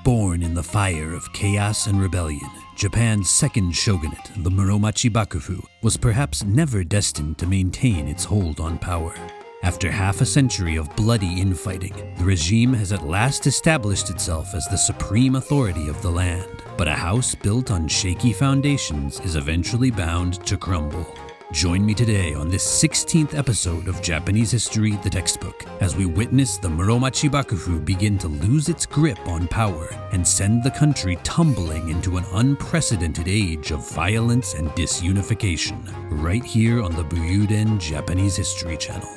Born in the fire of chaos and rebellion, Japan's second shogunate, the Muromachi Bakufu, was perhaps never destined to maintain its hold on power. After half a century of bloody infighting, the regime has at last established itself as the supreme authority of the land. But a house built on shaky foundations is eventually bound to crumble. Join me today on this 16th episode of Japanese History, the Textbook, as we witness the Muromachi Bakufu begin to lose its grip on power and send the country tumbling into an unprecedented age of violence and disunification, right here on the Buyuden Japanese History Channel.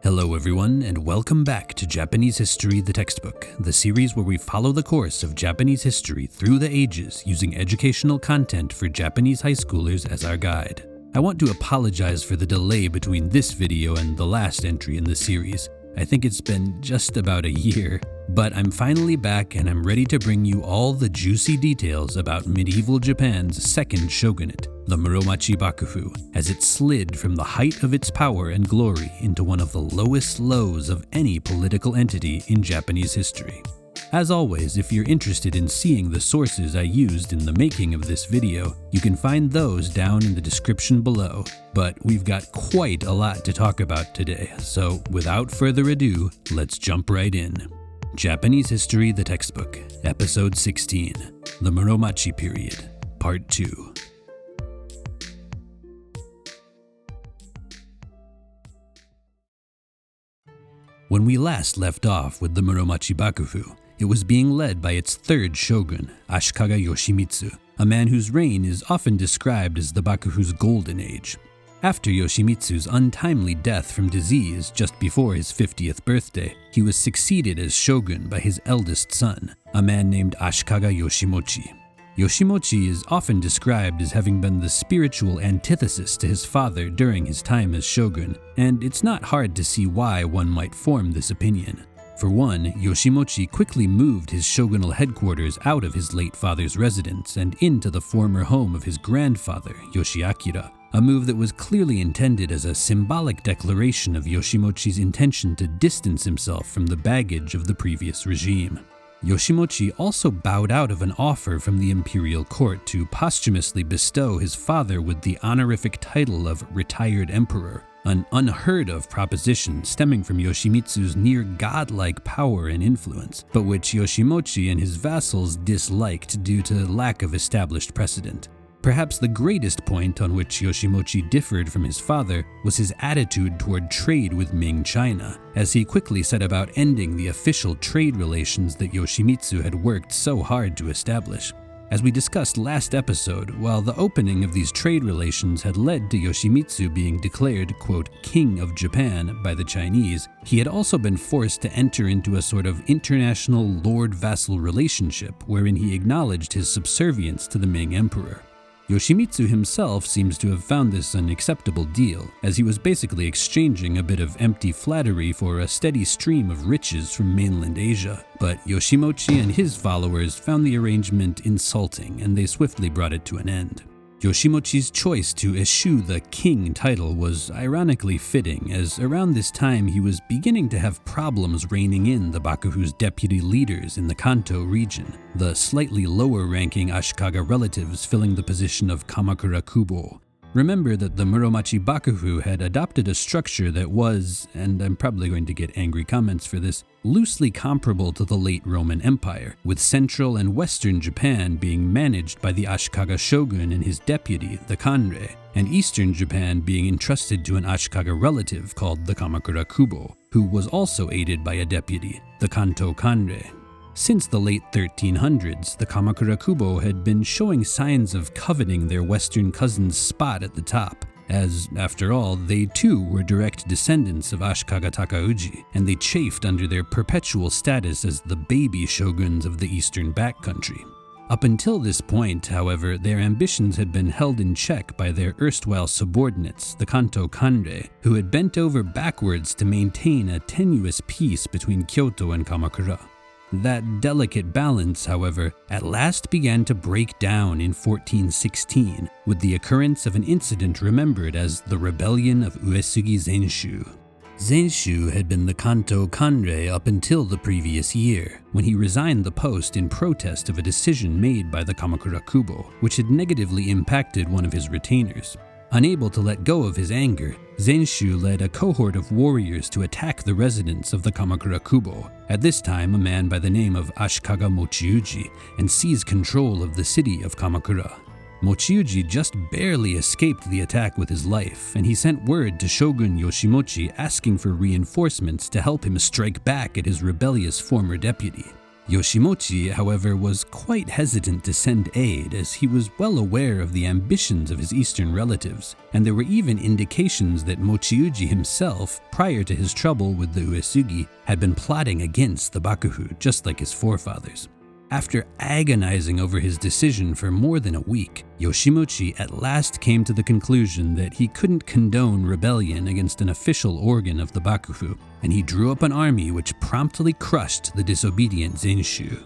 Hello everyone, and welcome back to Japanese History, the Textbook, the series where we follow the course of Japanese history through the ages using educational content for Japanese high schoolers as our guide. I want to apologize for the delay between this video and the last entry in the series. I think it's been just about a year, but I'm finally back and I'm ready to bring you all the juicy details about medieval Japan's second shogunate, the Muromachi Bakufu, as it slid from the height of its power and glory into one of the lowest lows of any political entity in Japanese history. As always, if you're interested in seeing the sources I used in the making of this video, you can find those down in the description below. But we've got quite a lot to talk about today, so without further ado, let's jump right in. Japanese History, the Textbook, Episode 16, The Muromachi Period, Part 2. When we last left off with the Muromachi Bakufu, it was being led by its third shogun, Ashikaga Yoshimitsu, a man whose reign is often described as the Bakufu's golden age. After Yoshimitsu's untimely death from disease just before his 50th birthday, he was succeeded as shogun by his eldest son, a man named Ashikaga Yoshimochi. Yoshimochi is often described as having been the spiritual antithesis to his father during his time as shogun, and it's not hard to see why one might form this opinion. For one, Yoshimochi quickly moved his shogunal headquarters out of his late father's residence and into the former home of his grandfather, Yoshiakira, a move that was clearly intended as a symbolic declaration of Yoshimochi's intention to distance himself from the baggage of the previous regime. Yoshimochi also bowed out of an offer from the imperial court to posthumously bestow his father with the honorific title of retired emperor, an unheard-of proposition stemming from Yoshimitsu's near-godlike power and influence, but which Yoshimochi and his vassals disliked due to lack of established precedent. Perhaps the greatest point on which Yoshimochi differed from his father was his attitude toward trade with Ming China, as he quickly set about ending the official trade relations that Yoshimitsu had worked so hard to establish. As we discussed last episode, while the opening of these trade relations had led to Yoshimitsu being declared, quote, King of Japan by the Chinese, he had also been forced to enter into a sort of international lord-vassal relationship wherein he acknowledged his subservience to the Ming Emperor. Yoshimitsu himself seems to have found this an acceptable deal, as he was basically exchanging a bit of empty flattery for a steady stream of riches from mainland Asia. But Yoshimochi and his followers found the arrangement insulting, and they swiftly brought it to an end. Yoshimochi's choice to eschew the king title was ironically fitting, as around this time he was beginning to have problems reining in the Bakufu's deputy leaders in the Kanto region, the slightly lower-ranking Ashikaga relatives filling the position of Kamakura Kubo. Remember that the Muromachi Bakufu had adopted a structure that was, and I'm probably going to get angry comments for this, loosely comparable to the late Roman Empire, with central and western Japan being managed by the Ashikaga shogun and his deputy, the Kanrei, and eastern Japan being entrusted to an Ashikaga relative called the Kamakura Kubo, who was also aided by a deputy, the Kanto Kanrei. Since the late 1300s, the Kamakura Kubo had been showing signs of coveting their western cousin's spot at the top, as, after all, they too were direct descendants of Ashikaga Takauji, and they chafed under their perpetual status as the baby shoguns of the eastern backcountry. Up until this point, however, their ambitions had been held in check by their erstwhile subordinates, the Kanto Kanrei, who had bent over backwards to maintain a tenuous peace between Kyoto and Kamakura. That delicate balance, however, at last began to break down in 1416 with the occurrence of an incident remembered as the Rebellion of Uesugi Zenshu. Zenshu had been the Kanto Kanrei up until the previous year, when he resigned the post in protest of a decision made by the Kamakura Kubo, which had negatively impacted one of his retainers. Unable to let go of his anger, Zenshu led a cohort of warriors to attack the residents of the Kamakura Kubo, at this time a man by the name of Ashikaga Mochiuji, and seize control of the city of Kamakura. Mochiuji just barely escaped the attack with his life, and he sent word to Shogun Yoshimochi asking for reinforcements to help him strike back at his rebellious former deputy. Yoshimochi, however, was quite hesitant to send aid as he was well aware of the ambitions of his eastern relatives, and there were even indications that Mochiuji himself, prior to his trouble with the Uesugi, had been plotting against the Bakufu just like his forefathers. After agonizing over his decision for more than a week, Yoshimochi at last came to the conclusion that he couldn't condone rebellion against an official organ of the Bakufu, and he drew up an army which promptly crushed the disobedient Zenshu.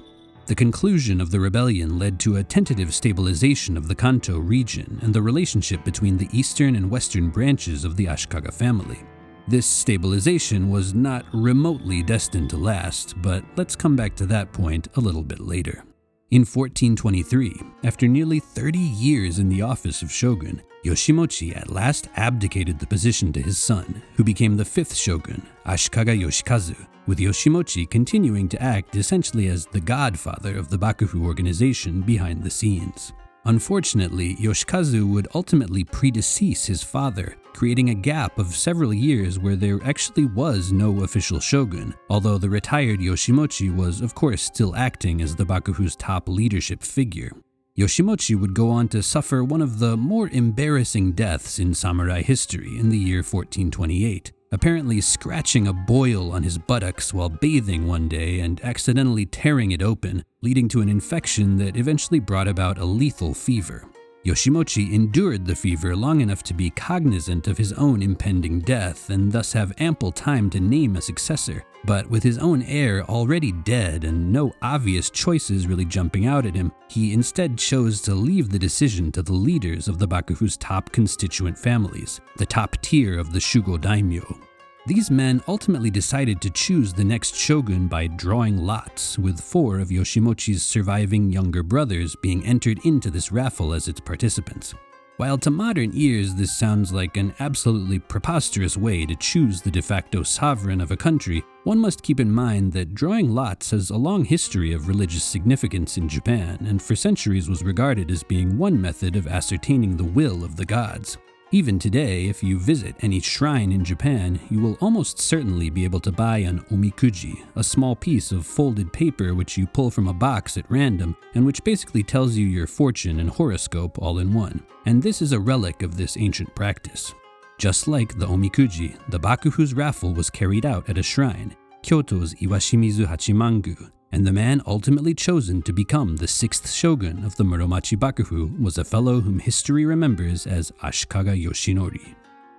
The conclusion of the rebellion led to a tentative stabilization of the Kanto region and the relationship between the eastern and western branches of the Ashikaga family. This stabilization was not remotely destined to last, but let's come back to that point a little bit later. In 1423, after nearly 30 years in the office of shogun, Yoshimochi at last abdicated the position to his son, who became the fifth shogun, Ashikaga Yoshikazu, with Yoshimochi continuing to act essentially as the godfather of the Bakufu organization behind the scenes. Unfortunately, Yoshikazu would ultimately predecease his father, creating a gap of several years where there actually was no official shogun, although the retired Yoshimochi was of course still acting as the Bakufu's top leadership figure. Yoshimochi would go on to suffer one of the more embarrassing deaths in samurai history in the year 1428, apparently scratching a boil on his buttocks while bathing one day and accidentally tearing it open, leading to an infection that eventually brought about a lethal fever. Yoshimochi endured the fever long enough to be cognizant of his own impending death and thus have ample time to name a successor, but with his own heir already dead and no obvious choices really jumping out at him, he instead chose to leave the decision to the leaders of the Bakufu's top constituent families, the top tier of the Shugo daimyo. These men ultimately decided to choose the next shogun by drawing lots, with 4 of Yoshimochi's surviving younger brothers being entered into this raffle as its participants. While to modern ears this sounds like an absolutely preposterous way to choose the de facto sovereign of a country, one must keep in mind that drawing lots has a long history of religious significance in Japan, and for centuries was regarded as being one method of ascertaining the will of the gods. Even today, if you visit any shrine in Japan, you will almost certainly be able to buy an omikuji, a small piece of folded paper which you pull from a box at random and which basically tells you your fortune and horoscope all in one. And this is a relic of this ancient practice. Just like the omikuji, the Bakufu's raffle was carried out at a shrine, Kyoto's Iwashimizu Hachimangu, and the man ultimately chosen to become the 6th shogun of the Muromachi Bakufu was a fellow whom history remembers as Ashikaga Yoshinori.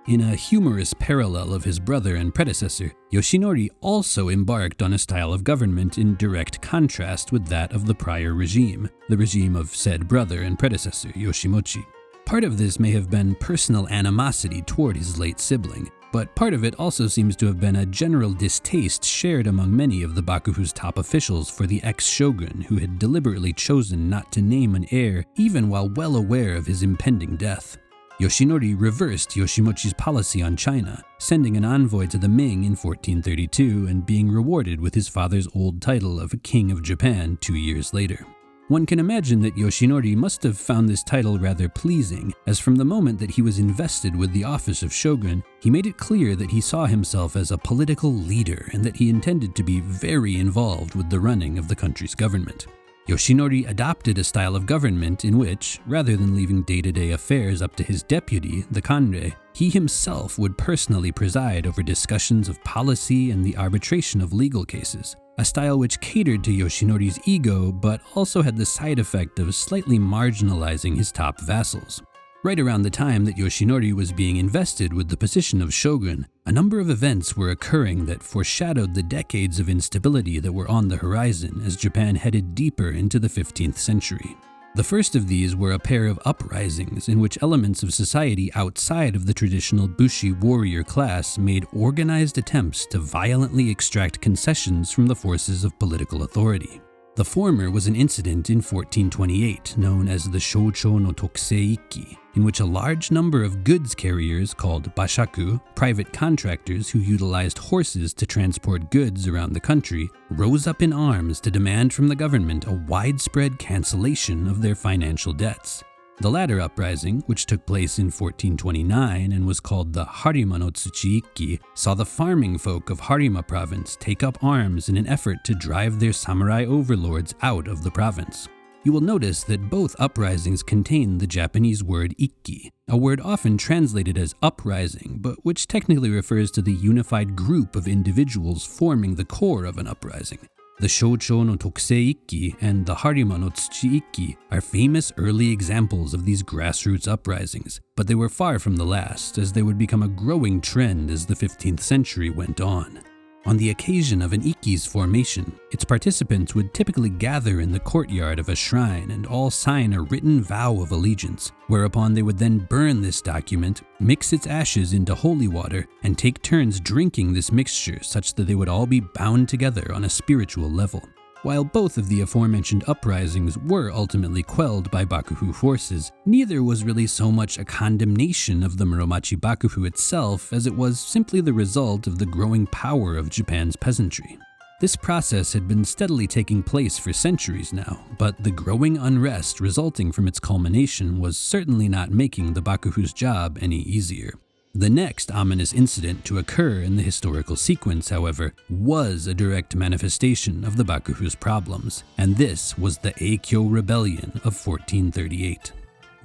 In a humorous parallel of his brother and predecessor, Yoshinori also embarked on a style of government in direct contrast with that of the prior regime, the regime of said brother and predecessor Yoshimochi. Part of this may have been personal animosity toward his late sibling, but part of it also seems to have been a general distaste shared among many of the Bakufu's top officials for the ex-shogun who had deliberately chosen not to name an heir even while well aware of his impending death. Yoshinori reversed Yoshimochi's policy on China, sending an envoy to the Ming in 1432 and being rewarded with his father's old title of King of Japan 2 years later. One can imagine that Yoshinori must have found this title rather pleasing, as from the moment that he was invested with the office of shogun, he made it clear that he saw himself as a political leader and that he intended to be very involved with the running of the country's government. Yoshinori adopted a style of government in which, rather than leaving day-to-day affairs up to his deputy, the Kanrei, he himself would personally preside over discussions of policy and the arbitration of legal cases. a style which catered to Yoshinori's ego but also had the side effect of slightly marginalizing his top vassals. Right around the time that Yoshinori was being invested with the position of shogun, a number of events were occurring that foreshadowed the decades of instability that were on the horizon as Japan headed deeper into the 15th century. The first of these were a pair of uprisings in which elements of society outside of the traditional Bushi warrior class made organized attempts to violently extract concessions from the forces of political authority. The former was an incident in 1428 known as the Shoucho no Tokusei Ikki, in which a large number of goods carriers called bashaku, private contractors who utilized horses to transport goods around the country, rose up in arms to demand from the government a widespread cancellation of their financial debts. The latter uprising, which took place in 1429 and was called the Harima no Tsuchi Ikki, saw the farming folk of Harima province take up arms in an effort to drive their samurai overlords out of the province. You will notice that both uprisings contain the Japanese word ikki, a word often translated as uprising, but which technically refers to the unified group of individuals forming the core of an uprising. The Shoucho no Tokusei Ikki and the Harima no Tsuchi Ikki are famous early examples of these grassroots uprisings, but they were far from the last, as they would become a growing trend as the 15th century went on. On the occasion of an ikki's formation, its participants would typically gather in the courtyard of a shrine and all sign a written vow of allegiance, whereupon they would then burn this document, mix its ashes into holy water, and take turns drinking this mixture such that they would all be bound together on a spiritual level. While both of the aforementioned uprisings were ultimately quelled by Bakufu forces, neither was really so much a condemnation of the Muromachi Bakufu itself as it was simply the result of the growing power of Japan's peasantry. This process had been steadily taking place for centuries now, but the growing unrest resulting from its culmination was certainly not making the Bakufu's job any easier. The next ominous incident to occur in the historical sequence, however, was a direct manifestation of the Bakufu's problems, and this was the Eikyo Rebellion of 1438.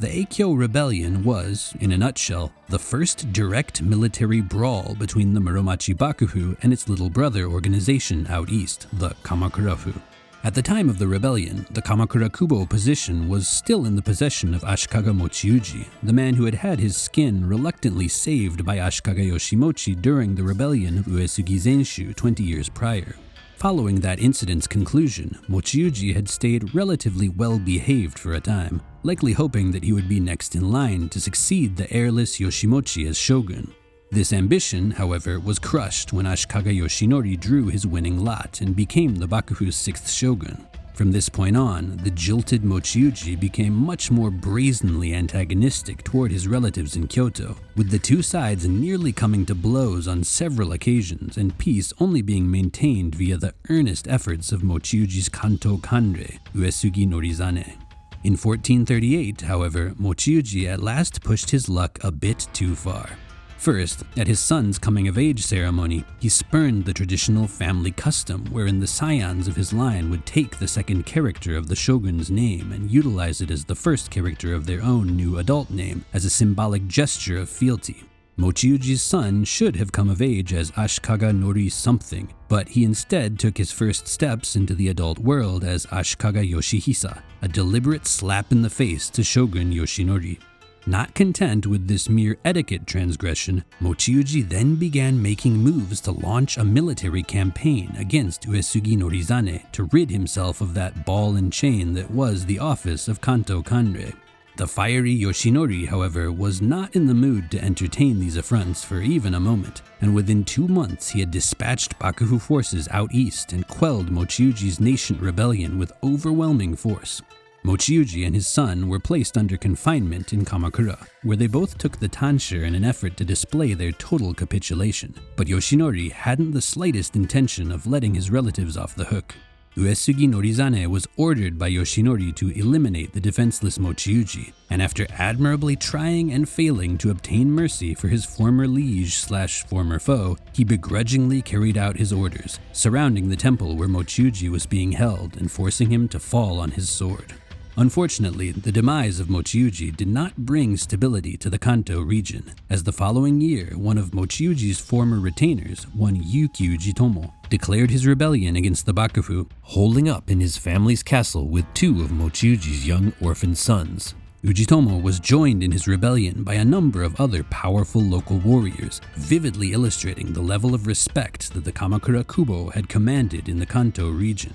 The Eikyo Rebellion was, in a nutshell, the first direct military brawl between the Muromachi Bakufu and its little brother organization out east, the Kamakurafu. At the time of the rebellion, the Kamakura Kubo position was still in the possession of Ashikaga Mochiuji, the man who had had his skin reluctantly saved by Ashikaga Yoshimochi during the rebellion of Uesugi Zenshu 20 years prior. Following that incident's conclusion, Mochiuji had stayed relatively well behaved for a time, likely hoping that he would be next in line to succeed the heirless Yoshimochi as shogun. This ambition, however, was crushed when Ashikaga Yoshinori drew his winning lot and became the Bakufu's sixth shogun. From this point on, the jilted Mochiuji became much more brazenly antagonistic toward his relatives in Kyoto, with the two sides nearly coming to blows on several occasions and peace only being maintained via the earnest efforts of Mochiuji's Kanto Kanre, Uesugi Norizane. In 1438, however, Mochiuji at last pushed his luck a bit too far. First, at his son's coming-of-age ceremony, he spurned the traditional family custom wherein the scions of his line would take the second character of the shogun's name and utilize it as the first character of their own new adult name as a symbolic gesture of fealty. Mochiuji's son should have come of age as Ashikaga Nori something, but he instead took his first steps into the adult world as Ashikaga Yoshihisa, a deliberate slap in the face to Shogun Yoshinori. Not content with this mere etiquette transgression, Mochiuji then began making moves to launch a military campaign against Uesugi Norizane to rid himself of that ball and chain that was the office of Kanto Kanre. The fiery Yoshinori, however, was not in the mood to entertain these affronts for even a moment, and within 2 months he had dispatched Bakufu forces out east and quelled Mochiuji's nascent rebellion with overwhelming force. Mochiuji and his son were placed under confinement in Kamakura, where they both took the tonsure in an effort to display their total capitulation, but Yoshinori hadn't the slightest intention of letting his relatives off the hook. Uesugi Norizane was ordered by Yoshinori to eliminate the defenseless Mochiuji, and after admirably trying and failing to obtain mercy for his former liege/former foe, he begrudgingly carried out his orders, surrounding the temple where Mochiuji was being held and forcing him to fall on his sword. Unfortunately, the demise of Mochiuji did not bring stability to the Kanto region, as the following year, one of Mochiuji's former retainers, one Ryukyu Jitomo, declared his rebellion against the Bakufu, holding up in his family's castle with two of Mochiuji's young orphan sons. Ujitomo was joined in his rebellion by a number of other powerful local warriors, vividly illustrating the level of respect that the Kamakura Kubo had commanded in the Kanto region.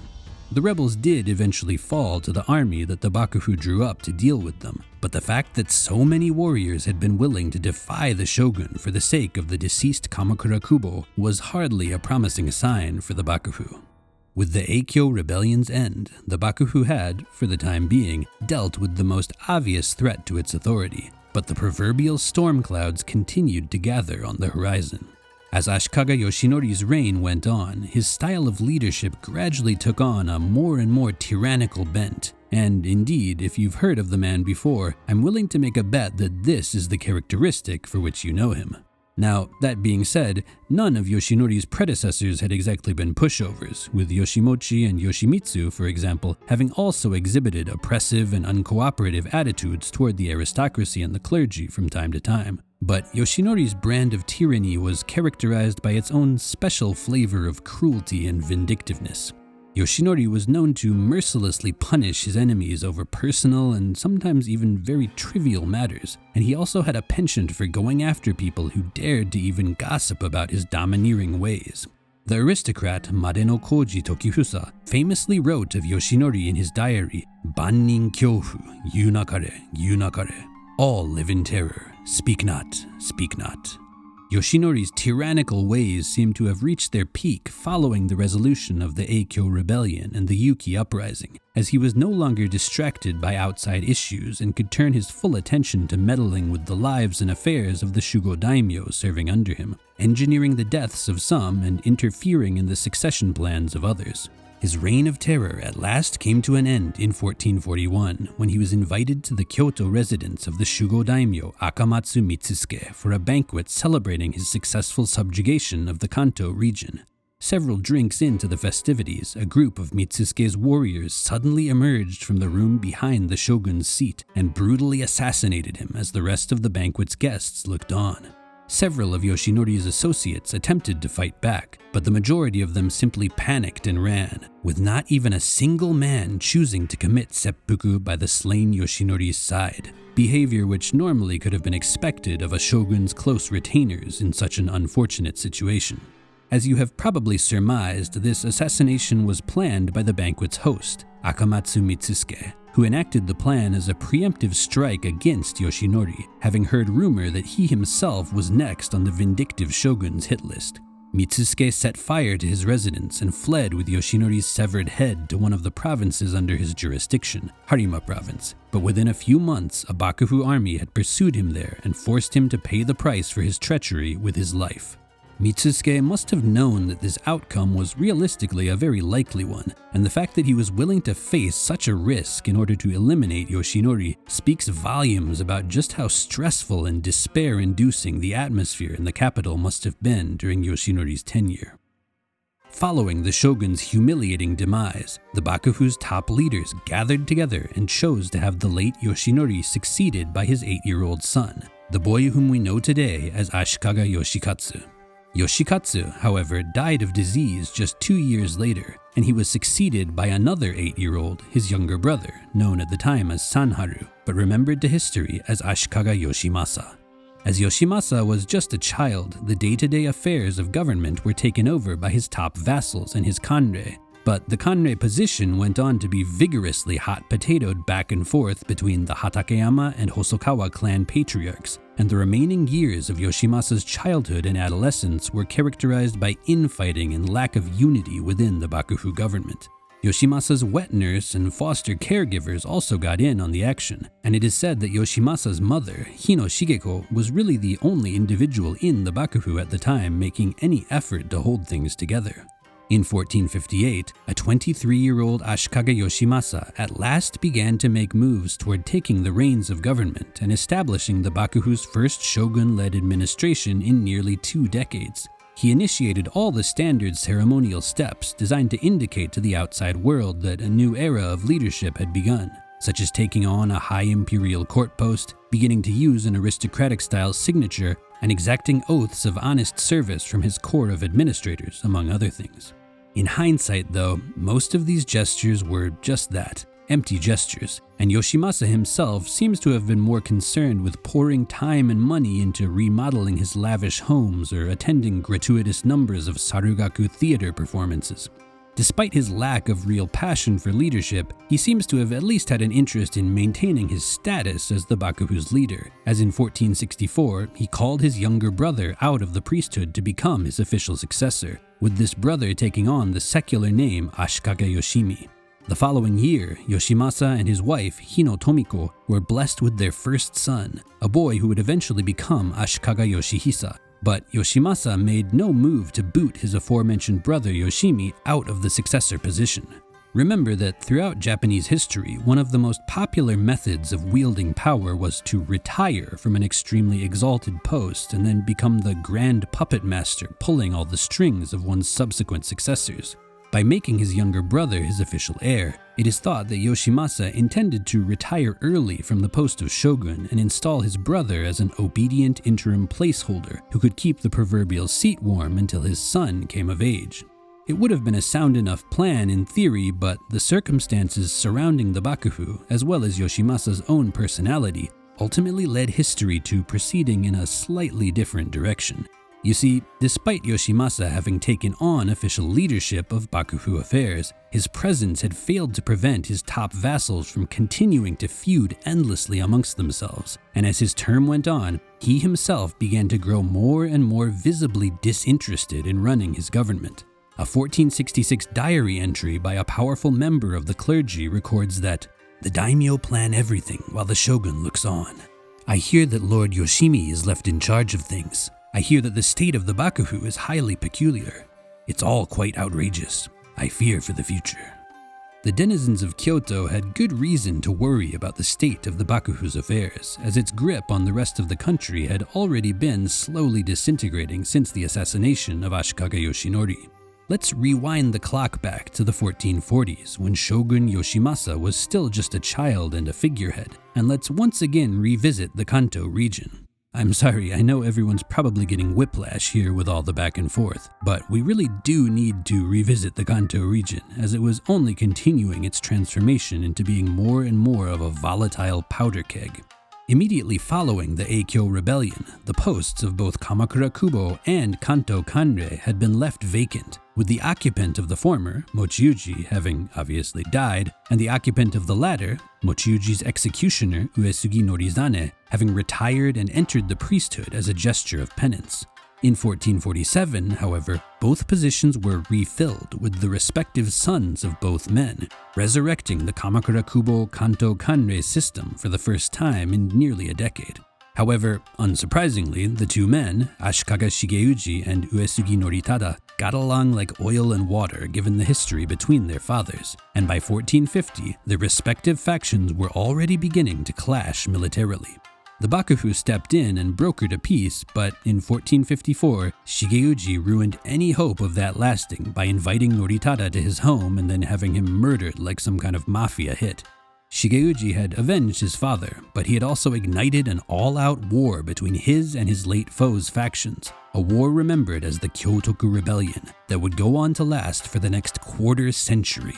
The rebels did eventually fall to the army that the Bakufu drew up to deal with them, but the fact that so many warriors had been willing to defy the shogun for the sake of the deceased Kamakura Kubo was hardly a promising sign for the Bakufu. With the Eikyo rebellion's end, the Bakufu had, for the time being, dealt with the most obvious threat to its authority, but the proverbial storm clouds continued to gather on the horizon. As Ashikaga Yoshinori's reign went on, his style of leadership gradually took on a more and more tyrannical bent, and indeed, if you've heard of the man before, I'm willing to make a bet that this is the characteristic for which you know him. Now, that being said, none of Yoshinori's predecessors had exactly been pushovers, with Yoshimochi and Yoshimitsu, for example, having also exhibited oppressive and uncooperative attitudes toward the aristocracy and the clergy from time to time. But Yoshinori's brand of tyranny was characterized by its own special flavor of cruelty and vindictiveness. Yoshinori was known to mercilessly punish his enemies over personal and sometimes even very trivial matters, and he also had a penchant for going after people who dared to even gossip about his domineering ways. The aristocrat Madeno Koji Tokifusa famously wrote of Yoshinori in his diary, "Bannin kyofu, yunakare, yunakare. All live in terror, speak not, speak not." Yoshinori's tyrannical ways seem to have reached their peak following the resolution of the Eikyo rebellion and the Yuki uprising, as he was no longer distracted by outside issues and could turn his full attention to meddling with the lives and affairs of the Shugo daimyo serving under him, engineering the deaths of some and interfering in the succession plans of others. His reign of terror at last came to an end in 1441, when he was invited to the Kyoto residence of the Shugo daimyo Akamatsu Mitsusuke for a banquet celebrating his successful subjugation of the Kanto region. Several drinks into the festivities, a group of Mitsusuke's warriors suddenly emerged from the room behind the shogun's seat and brutally assassinated him as the rest of the banquet's guests looked on. Several of Yoshinori's associates attempted to fight back, but the majority of them simply panicked and ran, with not even a single man choosing to commit seppuku by the slain Yoshinori's side, behavior which normally could have been expected of a shogun's close retainers in such an unfortunate situation. As you have probably surmised, this assassination was planned by the banquet's host, Akamatsu Mitsusuke, who enacted the plan as a preemptive strike against Yoshinori, having heard rumor that he himself was next on the vindictive shogun's hit list. Mitsusuke set fire to his residence and fled with Yoshinori's severed head to one of the provinces under his jurisdiction, Harima Province, but within a few months a Bakufu army had pursued him there and forced him to pay the price for his treachery with his life. Mitsusuke must have known that this outcome was realistically a very likely one, and the fact that he was willing to face such a risk in order to eliminate Yoshinori speaks volumes about just how stressful and despair-inducing the atmosphere in the capital must have been during Yoshinori's tenure. Following the shogun's humiliating demise, the Bakufu's top leaders gathered together and chose to have the late Yoshinori succeeded by his 8-year-old son, the boy whom we know today as Ashikaga Yoshikatsu. Yoshikatsu, however, died of disease just 2 years later, and he was succeeded by another 8-year-old, his younger brother, known at the time as Sanharu, but remembered to history as Ashikaga Yoshimasa. As Yoshimasa was just a child, the day-to-day affairs of government were taken over by his top vassals and his kanrei, but the kanrei position went on to be vigorously hot-potatoed back and forth between the Hatakeyama and Hosokawa clan patriarchs, and the remaining years of Yoshimasa's childhood and adolescence were characterized by infighting and lack of unity within the Bakufu government. Yoshimasa's wet nurse and foster caregivers also got in on the action, and it is said that Yoshimasa's mother, Hino Shigeko, was really the only individual in the Bakufu at the time making any effort to hold things together. In 1458, a 23-year-old Ashikaga Yoshimasa at last began to make moves toward taking the reins of government and establishing the Bakufu's first shogun-led administration in nearly 2 decades. He initiated all the standard ceremonial steps designed to indicate to the outside world that a new era of leadership had begun. such as taking on a high imperial court post, beginning to use an aristocratic-style signature, and exacting oaths of honest service from his corps of administrators, among other things. In hindsight, though, most of these gestures were just that, empty gestures, and Yoshimasa himself seems to have been more concerned with pouring time and money into remodeling his lavish homes or attending gratuitous numbers of Sarugaku theater performances. Despite his lack of real passion for leadership, he seems to have at least had an interest in maintaining his status as the Bakufu's leader, as in 1464 he called his younger brother out of the priesthood to become his official successor, with this brother taking on the secular name Ashikaga Yoshimi. The following year, Yoshimasa and his wife Hino Tomiko were blessed with their first son, a boy who would eventually become Ashikaga Yoshihisa. But Yoshimasa made no move to boot his aforementioned brother Yoshimi out of the successor position. Remember that throughout Japanese history, one of the most popular methods of wielding power was to retire from an extremely exalted post and then become the grand puppet master pulling all the strings of one's subsequent successors. By making his younger brother his official heir, it is thought that Yoshimasa intended to retire early from the post of shogun and install his brother as an obedient interim placeholder who could keep the proverbial seat warm until his son came of age. It would have been a sound enough plan in theory, but the circumstances surrounding the Bakufu, as well as Yoshimasa's own personality, ultimately led history to proceeding in a slightly different direction. You see, despite Yoshimasa having taken on official leadership of Bakufu affairs, his presence had failed to prevent his top vassals from continuing to feud endlessly amongst themselves, and as his term went on, he himself began to grow more and more visibly disinterested in running his government. A 1466 diary entry by a powerful member of the clergy records that, "The daimyo plan everything while the shogun looks on. I hear that Lord Yoshimi is left in charge of things. I hear that the state of the Bakufu is highly peculiar. It's all quite outrageous. I fear for the future." The denizens of Kyoto had good reason to worry about the state of the Bakufu's affairs, as its grip on the rest of the country had already been slowly disintegrating since the assassination of Ashikaga Yoshinori. Let's rewind the clock back to the 1440s, when Shogun Yoshimasa was still just a child and a figurehead, and let's once again revisit the Kanto region. I'm sorry, I know everyone's probably getting whiplash here with all the back and forth, but we really do need to revisit the Kanto region, as it was only continuing its transformation into being more and more of a volatile powder keg. Immediately following the Eikyo Rebellion, the posts of both Kamakura Kubo and Kanto Kanrei had been left vacant, with the occupant of the former, Mochiuji, having obviously died, and the occupant of the latter, Mochiuji's executioner, Uesugi Norizane, having retired and entered the priesthood as a gesture of penance. In 1447, however, both positions were refilled with the respective sons of both men, resurrecting the Kamakura Kubo Kanto Kanrei system for the first time in nearly a decade. However, unsurprisingly, the two men, Ashikaga Shigeuji and Uesugi Noritada, got along like oil and water given the history between their fathers, and by 1450, their respective factions were already beginning to clash militarily. The Bakufu stepped in and brokered a peace, but in 1454, Shigeuji ruined any hope of that lasting by inviting Noritada to his home and then having him murdered like some kind of mafia hit. Shigeuji had avenged his father, but he had also ignited an all-out war between his and his late foe's factions, a war remembered as the Kyotoku Rebellion that would go on to last for the next quarter century.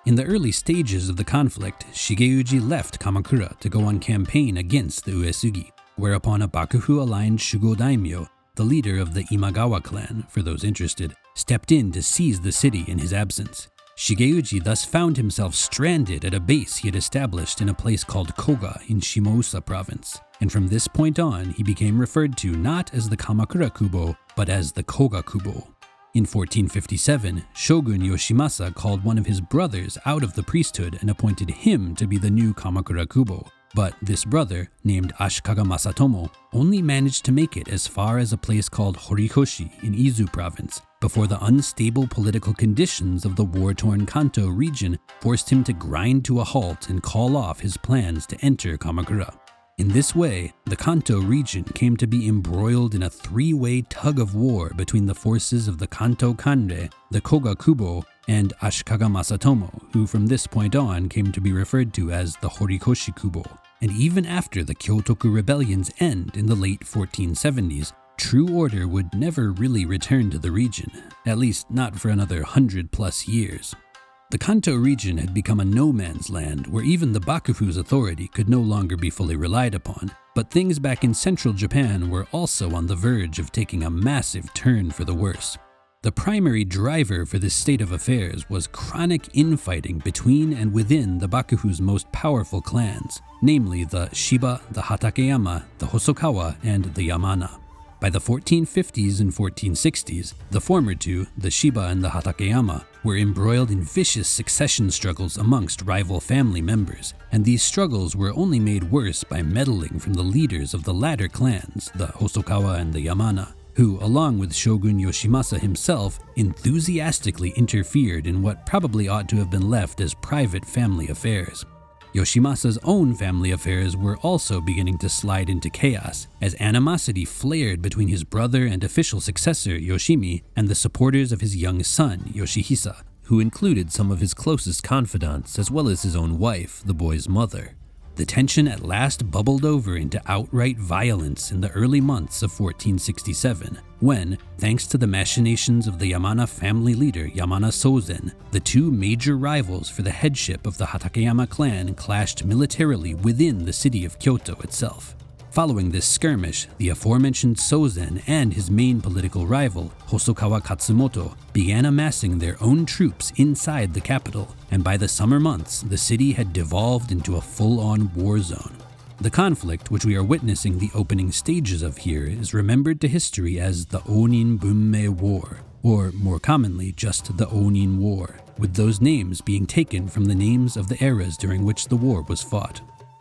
In the early stages of the conflict, Shigeuji left Kamakura to go on campaign against the Uesugi, whereupon a Bakufu-aligned Shugo daimyo, the leader of the Imagawa clan, for those interested, stepped in to seize the city in his absence. Shigeuji thus found himself stranded at a base he had established in a place called Koga in Shimousa province, and from this point on he became referred to not as the Kamakura Kubo, but as the Koga Kubo. In 1457, Shogun Yoshimasa called one of his brothers out of the priesthood and appointed him to be the new Kamakura Kubo. But this brother, named Ashikaga Masatomo, only managed to make it as far as a place called Horikoshi in Izu province, before the unstable political conditions of the war-torn Kanto region forced him to grind to a halt and call off his plans to enter Kamakura. In this way, the Kanto region came to be embroiled in a three-way tug-of-war between the forces of the Kanto Kanrei, the Koga Kubo, and Ashikaga Masatomo, who from this point on came to be referred to as the Horikoshi Kubo. And even after the Kyotoku rebellion's end in the late 1470s, true order would never really return to the region, at least not for another 100+ years. The Kanto region had become a no-man's land where even the Bakufu's authority could no longer be fully relied upon, but things back in central Japan were also on the verge of taking a massive turn for the worse. The primary driver for this state of affairs was chronic infighting between and within the Bakufu's most powerful clans, namely the Shiba, the Hatakeyama, the Hosokawa, and the Yamana. By the 1450s and 1460s, the former two, the Shiba and the Hatakeyama, were embroiled in vicious succession struggles amongst rival family members, and these struggles were only made worse by meddling from the leaders of the latter clans, the Hosokawa and the Yamana, who, along with Shogun Yoshimasa himself, enthusiastically interfered in what probably ought to have been left as private family affairs. Yoshimasa's own family affairs were also beginning to slide into chaos, as animosity flared between his brother and official successor Yoshimi and the supporters of his young son Yoshihisa, who included some of his closest confidants as well as his own wife, the boy's mother. The tension at last bubbled over into outright violence in the early months of 1467, when, thanks to the machinations of the Yamana family leader Yamana Sozen, the two major rivals for the headship of the Hatakeyama clan clashed militarily within the city of Kyoto itself. Following this skirmish, the aforementioned Sozen and his main political rival, Hosokawa Katsumoto, began amassing their own troops inside the capital, and by the summer months, the city had devolved into a full-on war zone. The conflict, which we are witnessing the opening stages of here, is remembered to history as the Onin War, or more commonly just the Onin War, with those names being taken from the names of the eras during which the war was fought.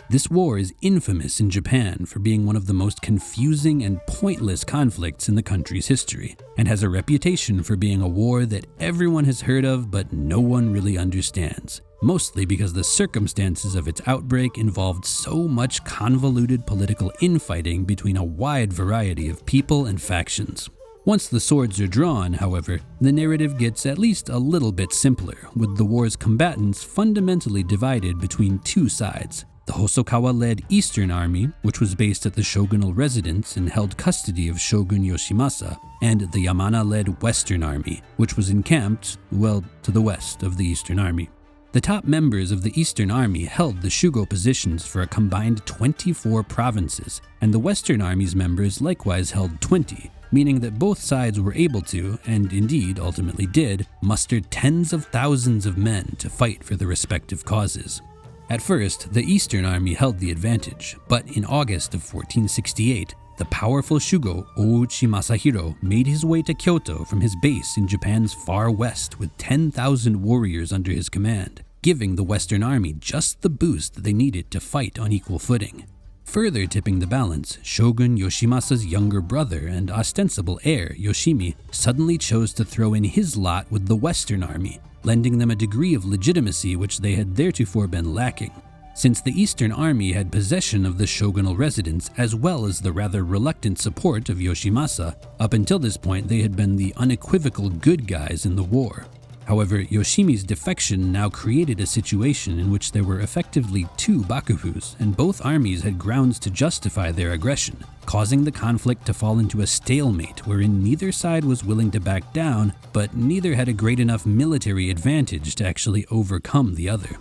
This war is infamous in Japan for being one of the most confusing and pointless conflicts in the country's history, and has a reputation for being a war that everyone has heard of but no one really understands, mostly because the circumstances of its outbreak involved so much convoluted political infighting between a wide variety of people and factions. Once the swords are drawn, however, the narrative gets at least a little bit simpler, with the war's combatants fundamentally divided between two sides. The Hosokawa-led Eastern Army, which was based at the shogunal residence and held custody of Shogun Yoshimasa, and the Yamana-led Western Army, which was encamped, well, to the west of the Eastern Army. The top members of the Eastern Army held the Shugo positions for a combined 24 provinces, and the Western Army's members likewise held 20, meaning that both sides were able to, and indeed ultimately did, muster tens of thousands of men to fight for the respective causes. At first, the Eastern Army held the advantage, but in August of 1468, the powerful Shugo Ouchi Masahiro made his way to Kyoto from his base in Japan's far west with 10,000 warriors under his command, giving the Western Army just the boost they needed to fight on equal footing. Further tipping the balance, Shogun Yoshimasa's younger brother and ostensible heir, Yoshimi, suddenly chose to throw in his lot with the Western Army, lending them a degree of legitimacy which they had theretofore been lacking. Since the Eastern Army had possession of the shogunal residence as well as the rather reluctant support of Yoshimasa, up until this point they had been the unequivocal good guys in the war. However, Yoshimi's defection now created a situation in which there were effectively two Bakufus, and both armies had grounds to justify their aggression, causing the conflict to fall into a stalemate wherein neither side was willing to back down, but neither had a great enough military advantage to actually overcome the other.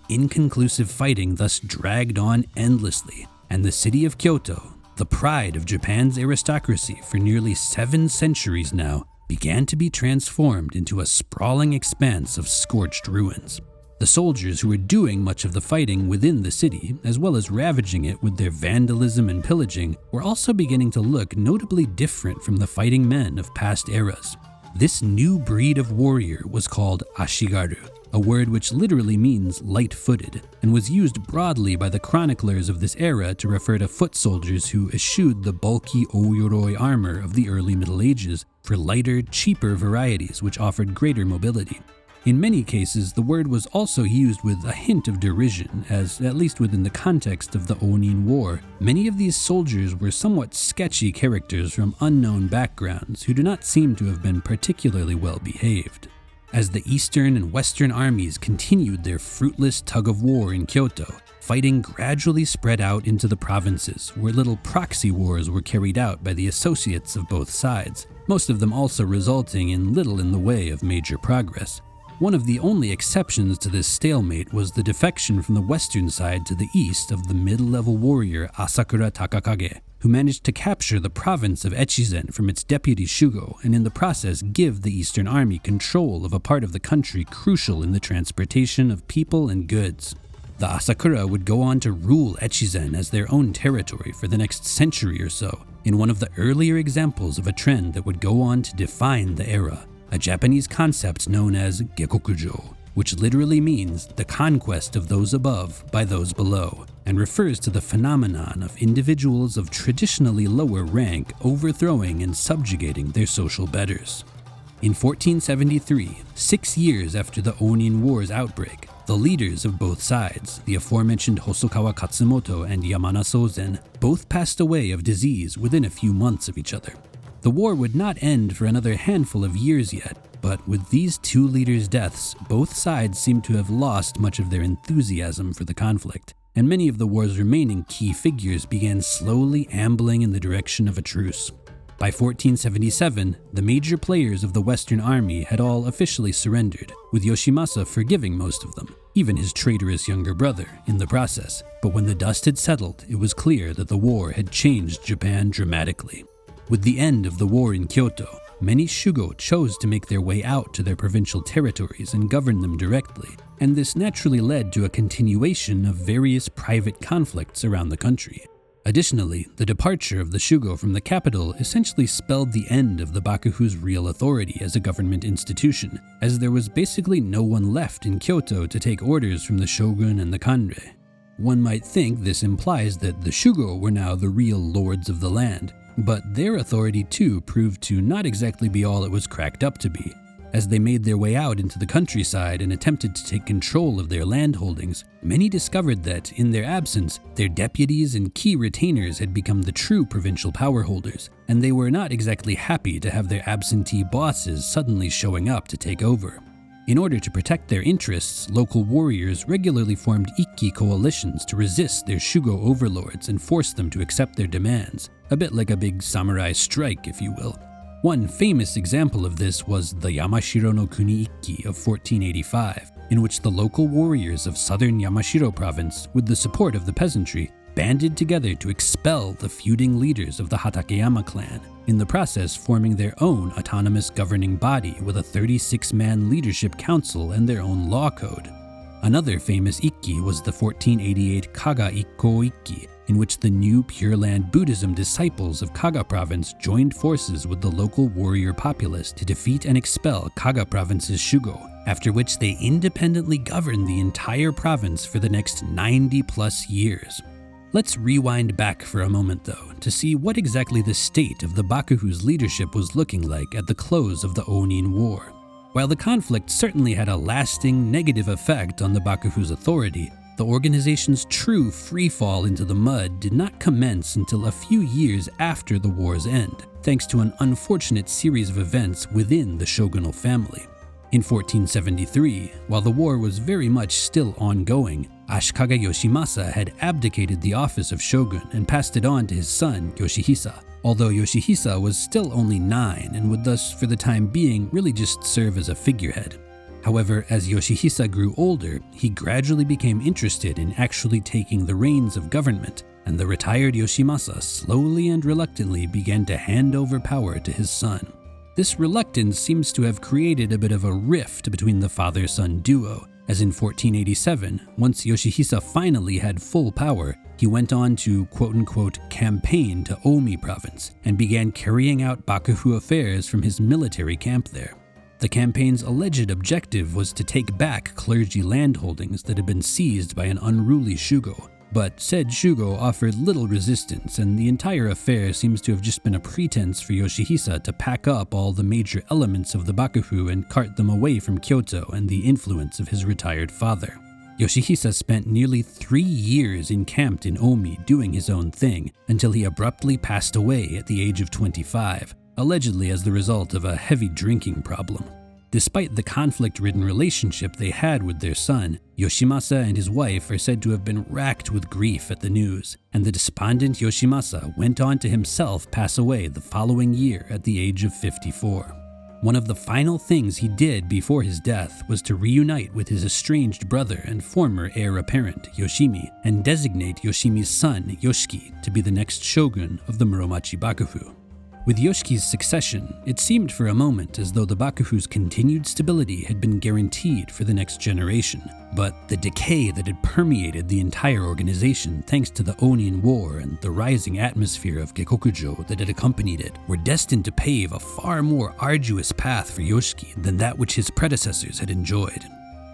Inconclusive fighting thus dragged on endlessly, and the city of Kyoto, the pride of Japan's aristocracy for nearly 7 centuries now, began to be transformed into a sprawling expanse of scorched ruins. The soldiers who were doing much of the fighting within the city, as well as ravaging it with their vandalism and pillaging, were also beginning to look notably different from the fighting men of past eras. This new breed of warrior was called Ashigaru, a word which literally means light-footed, and was used broadly by the chroniclers of this era to refer to foot soldiers who eschewed the bulky Oyoroi armor of the early Middle Ages for lighter, cheaper varieties which offered greater mobility. In many cases, the word was also used with a hint of derision, as, at least within the context of the Onin War, many of these soldiers were somewhat sketchy characters from unknown backgrounds who do not seem to have been particularly well behaved. as the Eastern and Western armies continued their fruitless tug-of-war in Kyoto. Fighting gradually spread out into the provinces, where little proxy wars were carried out by the associates of both sides, most of them also resulting in little in the way of major progress. One of the only exceptions to this stalemate was the defection from the western side to the east of the mid-level warrior Asakura Takakage, who managed to capture the province of Echizen from its deputy Shugo and in the process give the Eastern Army control of a part of the country crucial in the transportation of people and goods. The Asakura would go on to rule Echizen as their own territory for the next century or so, in one of the earlier examples of a trend that would go on to define the era, a Japanese concept known as Gekokujo, which literally means the conquest of those above by those below, and refers to the phenomenon of individuals of traditionally lower rank overthrowing and subjugating their social betters. In 1473, 6 years after the Onin War's outbreak, the leaders of both sides, the aforementioned Hosokawa Katsumoto and Yamana Sozen, both passed away of disease within a few months of each other. The war would not end for another handful of years yet, but with these two leaders' deaths, both sides seem to have lost much of their enthusiasm for the conflict, and many of the war's remaining key figures began slowly ambling in the direction of a truce. By 1477, the major players of the Western Army had all officially surrendered, with Yoshimasa forgiving most of them, even his traitorous younger brother, in the process. But when the dust had settled, it was clear that the war had changed Japan dramatically. With the end of the war in Kyoto, many Shugo chose to make their way out to their provincial territories and govern them directly, and this naturally led to a continuation of various private conflicts around the country. Additionally, the departure of the Shugo from the capital essentially spelled the end of the Bakufu's real authority as a government institution, as there was basically no one left in Kyoto to take orders from the shogun and the kanre. One might think this implies that the Shugo were now the real lords of the land, but their authority too proved to not exactly be all it was cracked up to be. As they made their way out into the countryside and attempted to take control of their land holdings, many discovered that, in their absence, their deputies and key retainers had become the true provincial power holders, and they were not exactly happy to have their absentee bosses suddenly showing up to take over. In order to protect their interests, local warriors regularly formed ikki coalitions to resist their Shugo overlords and force them to accept their demands, a bit like a big samurai strike, if you will. One famous example of this was the Yamashiro no Kuni Ikki of 1485, in which the local warriors of southern Yamashiro province, with the support of the peasantry, banded together to expel the feuding leaders of the Hatakeyama clan, in the process forming their own autonomous governing body with a 36-man leadership council and their own law code. Another famous Ikki was the 1488 Kaga Ikko Ikki, in which the new Pure Land Buddhism disciples of Kaga province joined forces with the local warrior populace to defeat and expel Kaga province's Shugo, after which they independently governed the entire province for the next 90+ years. Let's rewind back for a moment though, to see what exactly the state of the Bakufu's leadership was looking like at the close of the Onin War. While the conflict certainly had a lasting negative effect on the Bakufu's authority, the organization's true freefall into the mud did not commence until a few years after the war's end, thanks to an unfortunate series of events within the shogunal family. In 1473, while the war was very much still ongoing, Ashikaga Yoshimasa had abdicated the office of shogun and passed it on to his son, Yoshihisa, although Yoshihisa was still only 9 and would thus, for the time being, really just serve as a figurehead. However, as Yoshihisa grew older, he gradually became interested in actually taking the reins of government, and the retired Yoshimasa slowly and reluctantly began to hand over power to his son. This reluctance seems to have created a bit of a rift between the father-son duo, as in 1487, once Yoshihisa finally had full power, he went on to quote-unquote campaign to Omi province and began carrying out Bakufu affairs from his military camp there. The campaign's alleged objective was to take back clergy landholdings that had been seized by an unruly Shugo, but said Shugo offered little resistance, and the entire affair seems to have just been a pretense for Yoshihisa to pack up all the major elements of the Bakufu and cart them away from Kyoto and the influence of his retired father. Yoshihisa spent nearly 3 years encamped in Omi doing his own thing, until he abruptly passed away at the age of 25, allegedly as the result of a heavy drinking problem. Despite the conflict-ridden relationship they had with their son, Yoshimasa and his wife are said to have been racked with grief at the news, and the despondent Yoshimasa went on to himself pass away the following year at the age of 54. One of the final things he did before his death was to reunite with his estranged brother and former heir apparent, Yoshimi, and designate Yoshimi's son, Yoshiki, to be the next shogun of the Muromachi Bakufu. With Yoshiki's succession, it seemed for a moment as though the Bakufu's continued stability had been guaranteed for the next generation, but the decay that had permeated the entire organization thanks to the Onin War and the rising atmosphere of Gekokujo that had accompanied it were destined to pave a far more arduous path for Yoshiki than that which his predecessors had enjoyed.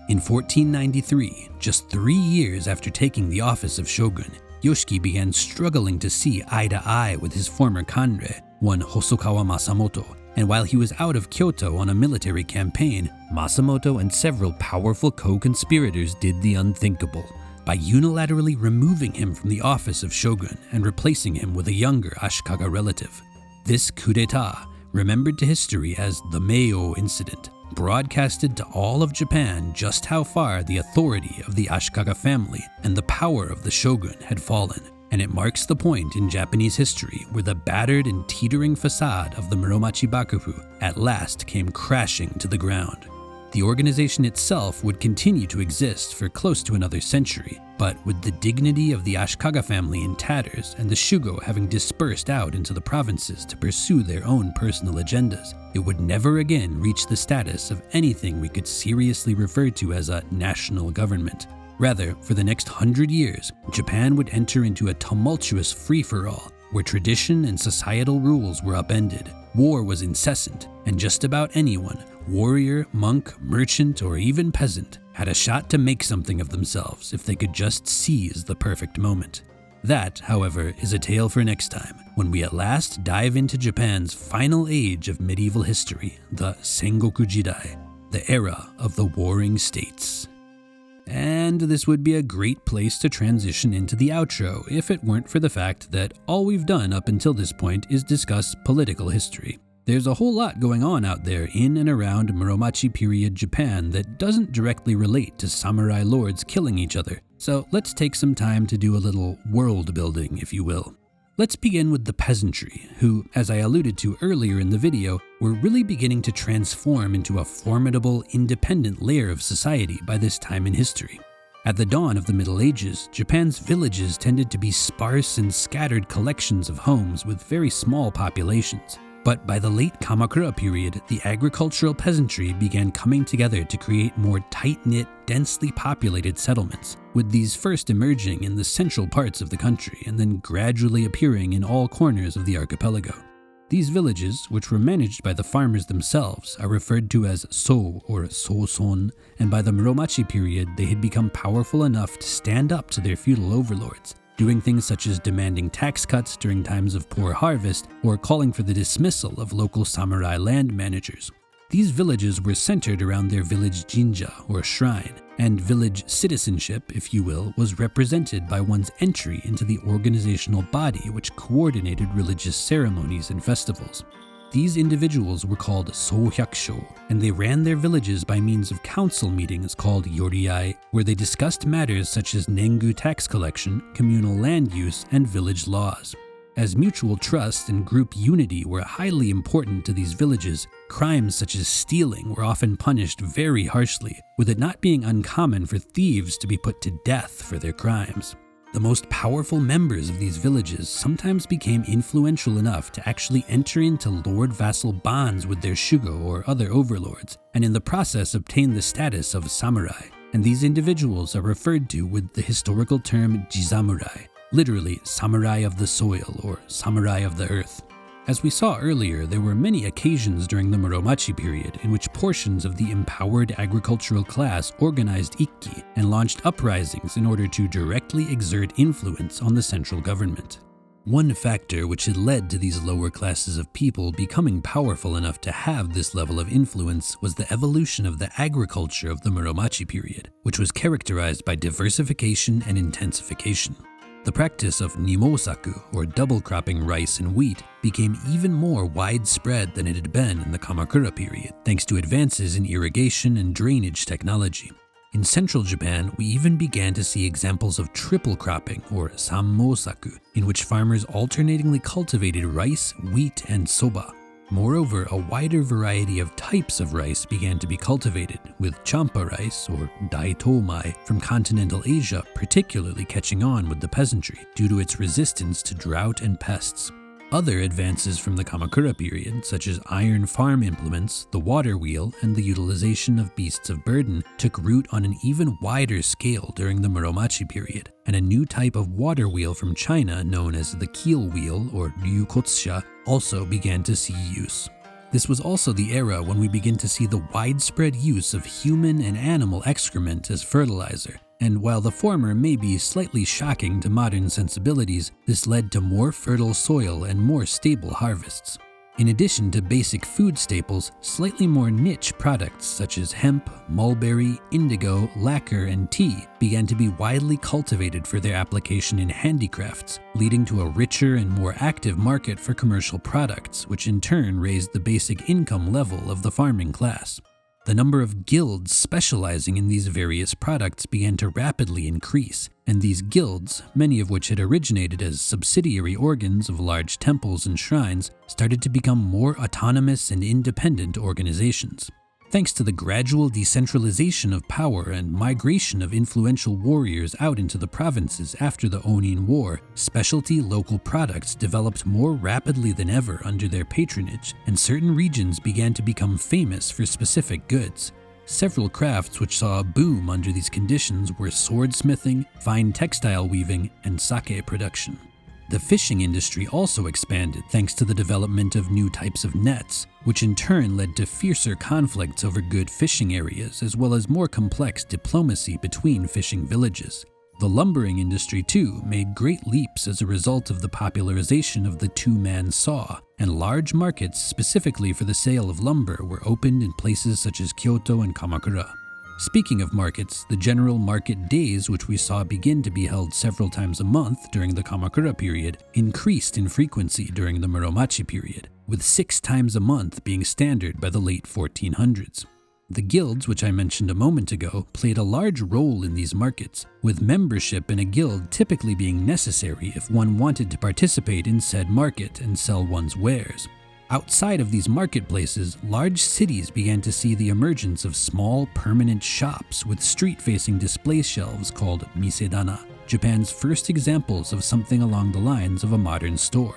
In 1493, just 3 years after taking the office of shogun, Yoshiki began struggling to see eye to eye with his former kanre, one Hosokawa Masamoto, and while he was out of Kyoto on a military campaign, Masamoto and several powerful co-conspirators did the unthinkable by unilaterally removing him from the office of shogun and replacing him with a younger Ashikaga relative. This coup d'etat, remembered to history as the Meio Incident, broadcasted to all of Japan just how far the authority of the Ashikaga family and the power of the shogun had fallen, and it marks the point in Japanese history where the battered and teetering facade of the Muromachi Bakufu at last came crashing to the ground. The organization itself would continue to exist for close to another century, but with the dignity of the Ashikaga family in tatters and the Shugo having dispersed out into the provinces to pursue their own personal agendas, it would never again reach the status of anything we could seriously refer to as a national government. Rather, for the next 100 years, Japan would enter into a tumultuous free-for-all, where tradition and societal rules were upended, war was incessant, and just about anyone, warrior, monk, merchant, or even peasant, had a shot to make something of themselves if they could just seize the perfect moment. That, however, is a tale for next time, when we at last dive into Japan's final age of medieval history, the Sengoku Jidai, the era of the warring states. And this would be a great place to transition into the outro if it weren't for the fact that all we've done up until this point is discuss political history. There's a whole lot going on out there in and around Muromachi period Japan that doesn't directly relate to samurai lords killing each other, so let's take some time to do a little world building, if you will. Let's begin with the peasantry, who, as I alluded to earlier in the video, were really beginning to transform into a formidable, independent layer of society by this time in history. At the dawn of the Middle Ages, Japan's villages tended to be sparse and scattered collections of homes with very small populations. But by the late Kamakura period, the agricultural peasantry began coming together to create more tight-knit, densely populated settlements, with these first emerging in the central parts of the country and then gradually appearing in all corners of the archipelago. These villages, which were managed by the farmers themselves, are referred to as so or soson, and by the Muromachi period they had become powerful enough to stand up to their feudal overlords, doing things such as demanding tax cuts during times of poor harvest or calling for the dismissal of local samurai land managers. These villages were centered around their village jinja or shrine, and village citizenship, if you will, was represented by one's entry into the organizational body which coordinated religious ceremonies and festivals. These individuals were called sohyakusho, and they ran their villages by means of council meetings called yoriai, where they discussed matters such as nengu tax collection, communal land use, and village laws. As mutual trust and group unity were highly important to these villages, crimes such as stealing were often punished very harshly, with it not being uncommon for thieves to be put to death for their crimes. The most powerful members of these villages sometimes became influential enough to actually enter into lord-vassal bonds with their shugo or other overlords, and in the process obtain the status of samurai, and these individuals are referred to with the historical term jisamurai, literally samurai of the soil or samurai of the earth. As we saw earlier, there were many occasions during the Muromachi period in which portions of the empowered agricultural class organized ikki and launched uprisings in order to directly exert influence on the central government. One factor which had led to these lower classes of people becoming powerful enough to have this level of influence was the evolution of the agriculture of the Muromachi period, which was characterized by diversification and intensification. The practice of nimosaku, or double cropping rice and wheat, became even more widespread than it had been in the Kamakura period, thanks to advances in irrigation and drainage technology. In central Japan, we even began to see examples of triple cropping, or sammosaku, in which farmers alternatingly cultivated rice, wheat, and soba. Moreover, a wider variety of types of rice began to be cultivated, with champa rice, or daitomai, from continental Asia particularly catching on with the peasantry due to its resistance to drought and pests. Other advances from the Kamakura period, such as iron farm implements, the water wheel, and the utilization of beasts of burden, took root on an even wider scale during the Muromachi period, and a new type of water wheel from China known as the keel wheel, or ryukotsha, also began to see use. This was also the era when we begin to see the widespread use of human and animal excrement as fertilizer. And while the former may be slightly shocking to modern sensibilities, this led to more fertile soil and more stable harvests. In addition to basic food staples, slightly more niche products such as hemp, mulberry, indigo, lacquer, and tea began to be widely cultivated for their application in handicrafts, leading to a richer and more active market for commercial products, which in turn raised the basic income level of the farming class. The number of guilds specializing in these various products began to rapidly increase, and these guilds, many of which had originated as subsidiary organs of large temples and shrines, started to become more autonomous and independent organizations. Thanks to the gradual decentralization of power and migration of influential warriors out into the provinces after the Onin War, specialty local products developed more rapidly than ever under their patronage, and certain regions began to become famous for specific goods. Several crafts which saw a boom under these conditions were swordsmithing, fine textile weaving, and sake production. The fishing industry also expanded thanks to the development of new types of nets, which in turn led to fiercer conflicts over good fishing areas as well as more complex diplomacy between fishing villages. The lumbering industry too made great leaps as a result of the popularization of the two-man saw, and large markets specifically for the sale of lumber were opened in places such as Kyoto and Kamakura. Speaking of markets, the general market days, which we saw begin to be held several times a month during the Kamakura period, increased in frequency during the Muromachi period, with 6 times a month being standard by the late 1400s. The guilds, which I mentioned a moment ago, played a large role in these markets, with membership in a guild typically being necessary if one wanted to participate in said market and sell one's wares. Outside of these marketplaces, large cities began to see the emergence of small, permanent shops with street-facing display shelves called misedana, Japan's first examples of something along the lines of a modern store.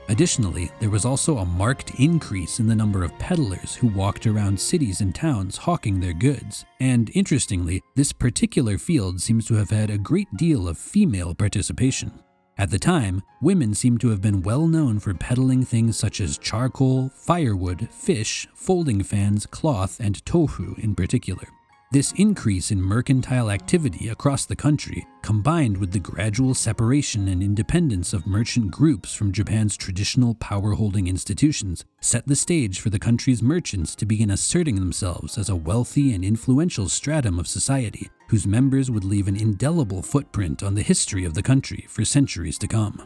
Additionally, there was also a marked increase in the number of peddlers who walked around cities and towns hawking their goods, and interestingly, this particular field seems to have had a great deal of female participation. At the time, women seem to have been well known for peddling things such as charcoal, firewood, fish, folding fans, cloth, and tofu in particular. This increase in mercantile activity across the country, combined with the gradual separation and independence of merchant groups from Japan's traditional power-holding institutions, set the stage for the country's merchants to begin asserting themselves as a wealthy and influential stratum of society, whose members would leave an indelible footprint on the history of the country for centuries to come.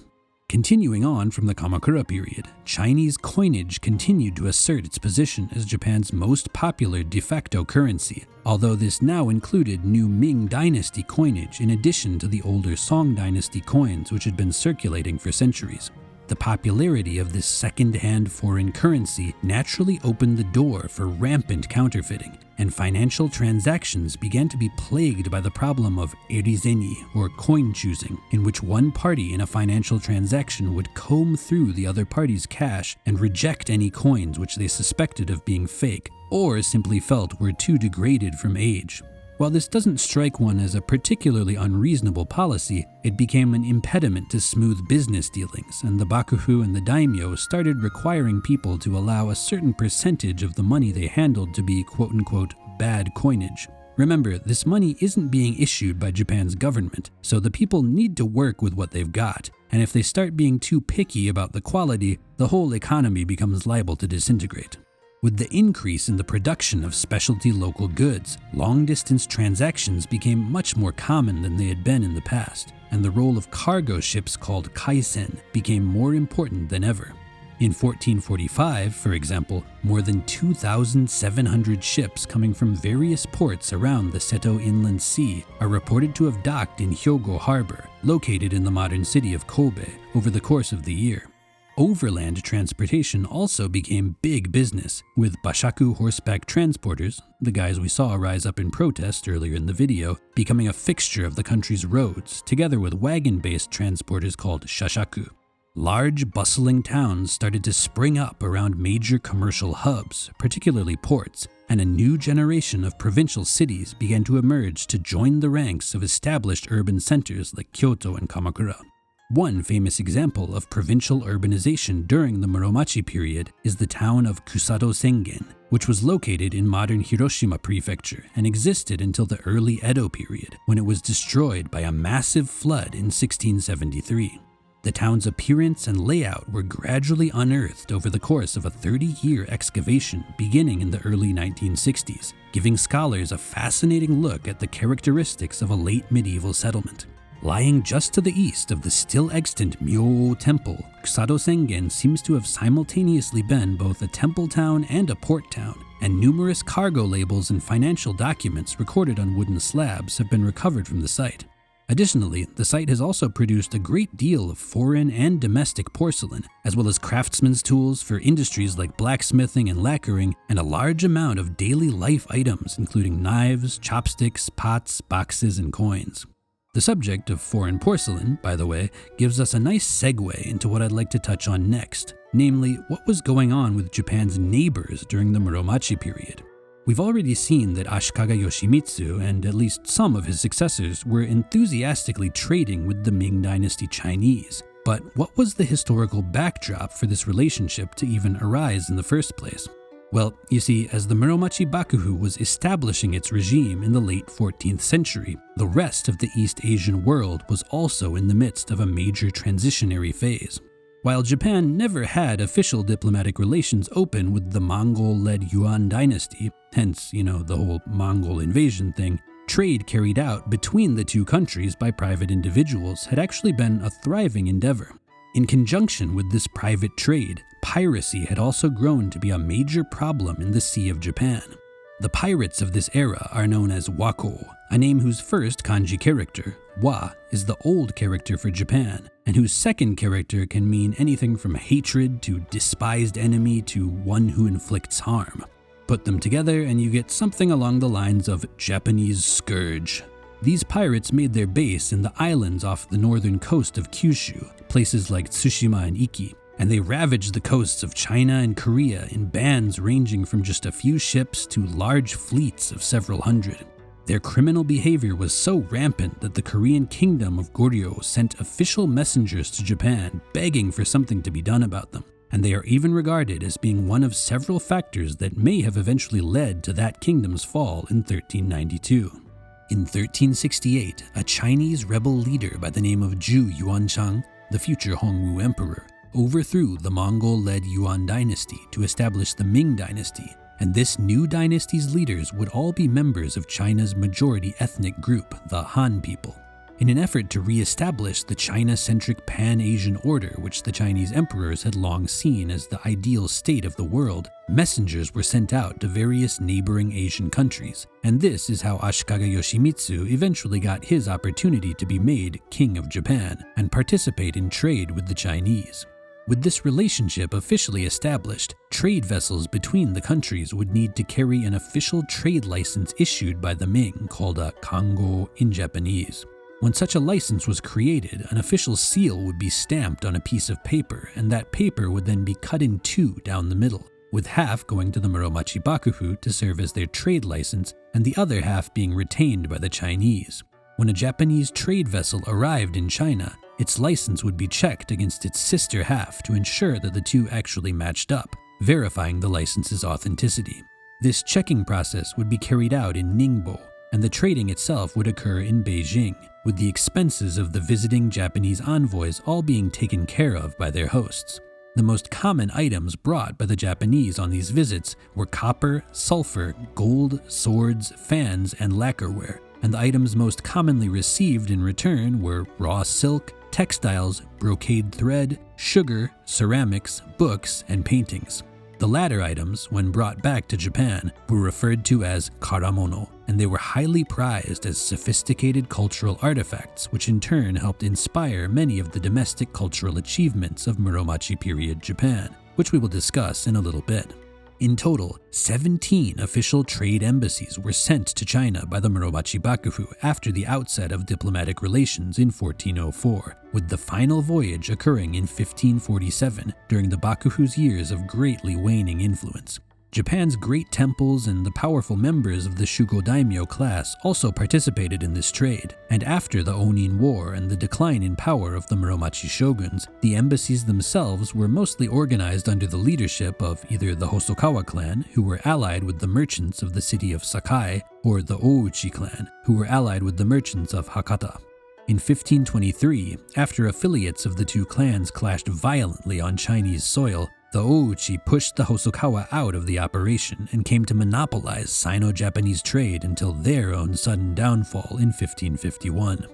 Continuing on from the Kamakura period, Chinese coinage continued to assert its position as Japan's most popular de facto currency, although this now included new Ming Dynasty coinage in addition to the older Song Dynasty coins which had been circulating for centuries. The popularity of this second-hand foreign currency naturally opened the door for rampant counterfeiting, and financial transactions began to be plagued by the problem of erizeni, or coin choosing, in which one party in a financial transaction would comb through the other party's cash and reject any coins which they suspected of being fake, or simply felt were too degraded from age. While this doesn't strike one as a particularly unreasonable policy, it became an impediment to smooth business dealings, and the Bakufu and the daimyo started requiring people to allow a certain percentage of the money they handled to be quote-unquote bad coinage. Remember, this money isn't being issued by Japan's government, so the people need to work with what they've got, and if they start being too picky about the quality, the whole economy becomes liable to disintegrate. With the increase in the production of specialty local goods, long-distance transactions became much more common than they had been in the past, and the role of cargo ships called kaisen became more important than ever. In 1445, for example, more than 2,700 ships coming from various ports around the Seto Inland Sea are reported to have docked in Hyogo Harbor, located in the modern city of Kobe, over the course of the year. Overland transportation also became big business, with bashaku horseback transporters, the guys we saw rise up in protest earlier in the video, becoming a fixture of the country's roads, together with wagon-based transporters called shashaku. Large, bustling towns started to spring up around major commercial hubs, particularly ports, and a new generation of provincial cities began to emerge to join the ranks of established urban centers like Kyoto and Kamakura. One famous example of provincial urbanization during the Muromachi period is the town of Kusado Sengen, which was located in modern Hiroshima Prefecture and existed until the early Edo period, when it was destroyed by a massive flood in 1673. The town's appearance and layout were gradually unearthed over the course of a 30-year excavation beginning in the early 1960s, giving scholars a fascinating look at the characteristics of a late medieval settlement. Lying just to the east of the still extant Myo Temple, Kusado Sengen seems to have simultaneously been both a temple town and a port town, and numerous cargo labels and financial documents recorded on wooden slabs have been recovered from the site. Additionally, the site has also produced a great deal of foreign and domestic porcelain, as well as craftsmen's tools for industries like blacksmithing and lacquering, and a large amount of daily life items including knives, chopsticks, pots, boxes, and coins. The subject of foreign porcelain, by the way, gives us a nice segue into what I'd like to touch on next, namely what was going on with Japan's neighbors during the Muromachi period. We've already seen that Ashikaga Yoshimitsu and at least some of his successors were enthusiastically trading with the Ming Dynasty Chinese, but what was the historical backdrop for this relationship to even arise in the first place? Well, you see, as the Muromachi Bakufu was establishing its regime in the late 14th century, the rest of the East Asian world was also in the midst of a major transitionary phase. While Japan never had official diplomatic relations open with the Mongol-led Yuan dynasty, hence, the whole Mongol invasion thing, trade carried out between the two countries by private individuals had actually been a thriving endeavor. In conjunction with this private trade, piracy had also grown to be a major problem in the Sea of Japan. The pirates of this era are known as wako, a name whose first kanji character, wa, is the old character for Japan, and whose second character can mean anything from hatred to despised enemy to one who inflicts harm. Put them together and you get something along the lines of Japanese scourge. These pirates made their base in the islands off the northern coast of Kyushu, places like Tsushima and Iki, and they ravaged the coasts of China and Korea in bands ranging from just a few ships to large fleets of several hundred. Their criminal behavior was so rampant that the Korean Kingdom of Goryeo sent official messengers to Japan begging for something to be done about them, and they are even regarded as being one of several factors that may have eventually led to that kingdom's fall in 1392. In 1368, a Chinese rebel leader by the name of Ju Yuanchang, the future Hongwu emperor, overthrew the Mongol-led Yuan dynasty to establish the Ming Dynasty, and this new dynasty's leaders would all be members of China's majority ethnic group, the Han people. In an effort to re-establish the China-centric Pan-Asian order which the Chinese emperors had long seen as the ideal state of the world, messengers were sent out to various neighboring Asian countries, and this is how Ashikaga Yoshimitsu eventually got his opportunity to be made King of Japan and participate in trade with the Chinese. With this relationship officially established, trade vessels between the countries would need to carry an official trade license issued by the Ming called a kango in Japanese. When such a license was created, an official seal would be stamped on a piece of paper, and that paper would then be cut in two down the middle, with half going to the Muromachi Bakufu to serve as their trade license, and the other half being retained by the Chinese. When a Japanese trade vessel arrived in China, its license would be checked against its sister half to ensure that the two actually matched up, verifying the license's authenticity. This checking process would be carried out in Ningbo, and the trading itself would occur in Beijing, with the expenses of the visiting Japanese envoys all being taken care of by their hosts. The most common items brought by the Japanese on these visits were copper, sulfur, gold, swords, fans, and lacquerware, and the items most commonly received in return were raw silk, textiles, brocade thread, sugar, ceramics, books, and paintings. The latter items, when brought back to Japan, were referred to as karamono, and they were highly prized as sophisticated cultural artifacts, which in turn helped inspire many of the domestic cultural achievements of Muromachi period Japan, which we will discuss in a little bit. In total, 17 official trade embassies were sent to China by the Muromachi Bakufu after the outset of diplomatic relations in 1404, with the final voyage occurring in 1547 during the Bakufu's years of greatly waning influence. Japan's great temples and the powerful members of the Shugo daimyo class also participated in this trade, and after the Onin War and the decline in power of the Muromachi shoguns, the embassies themselves were mostly organized under the leadership of either the Hosokawa clan, who were allied with the merchants of the city of Sakai, or the Ouchi clan, who were allied with the merchants of Hakata. In 1523, after affiliates of the two clans clashed violently on Chinese soil, the Ouchi pushed the Hosokawa out of the operation and came to monopolize Sino-Japanese trade until their own sudden downfall in 1551.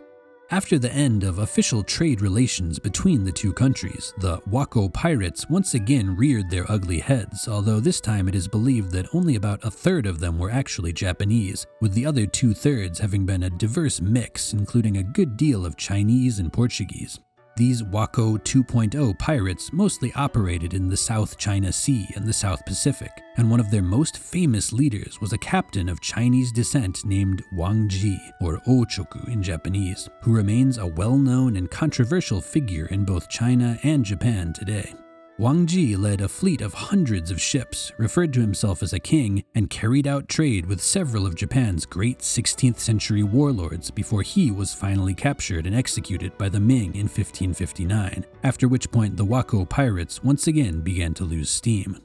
After the end of official trade relations between the two countries, the Wako pirates once again reared their ugly heads, although this time it is believed that only about a third of them were actually Japanese, with the other 2/3 having been a diverse mix, including a good deal of Chinese and Portuguese. These Wako 2.0 pirates mostly operated in the South China Sea and the South Pacific, and one of their most famous leaders was a captain of Chinese descent named Wang Ji, or Ochoku in Japanese, who remains a well-known and controversial figure in both China and Japan today. Wang Ji led a fleet of hundreds of ships, referred to himself as a king, and carried out trade with several of Japan's great 16th century warlords before he was finally captured and executed by the Ming in 1559, after which point the Wako pirates once again began to lose steam.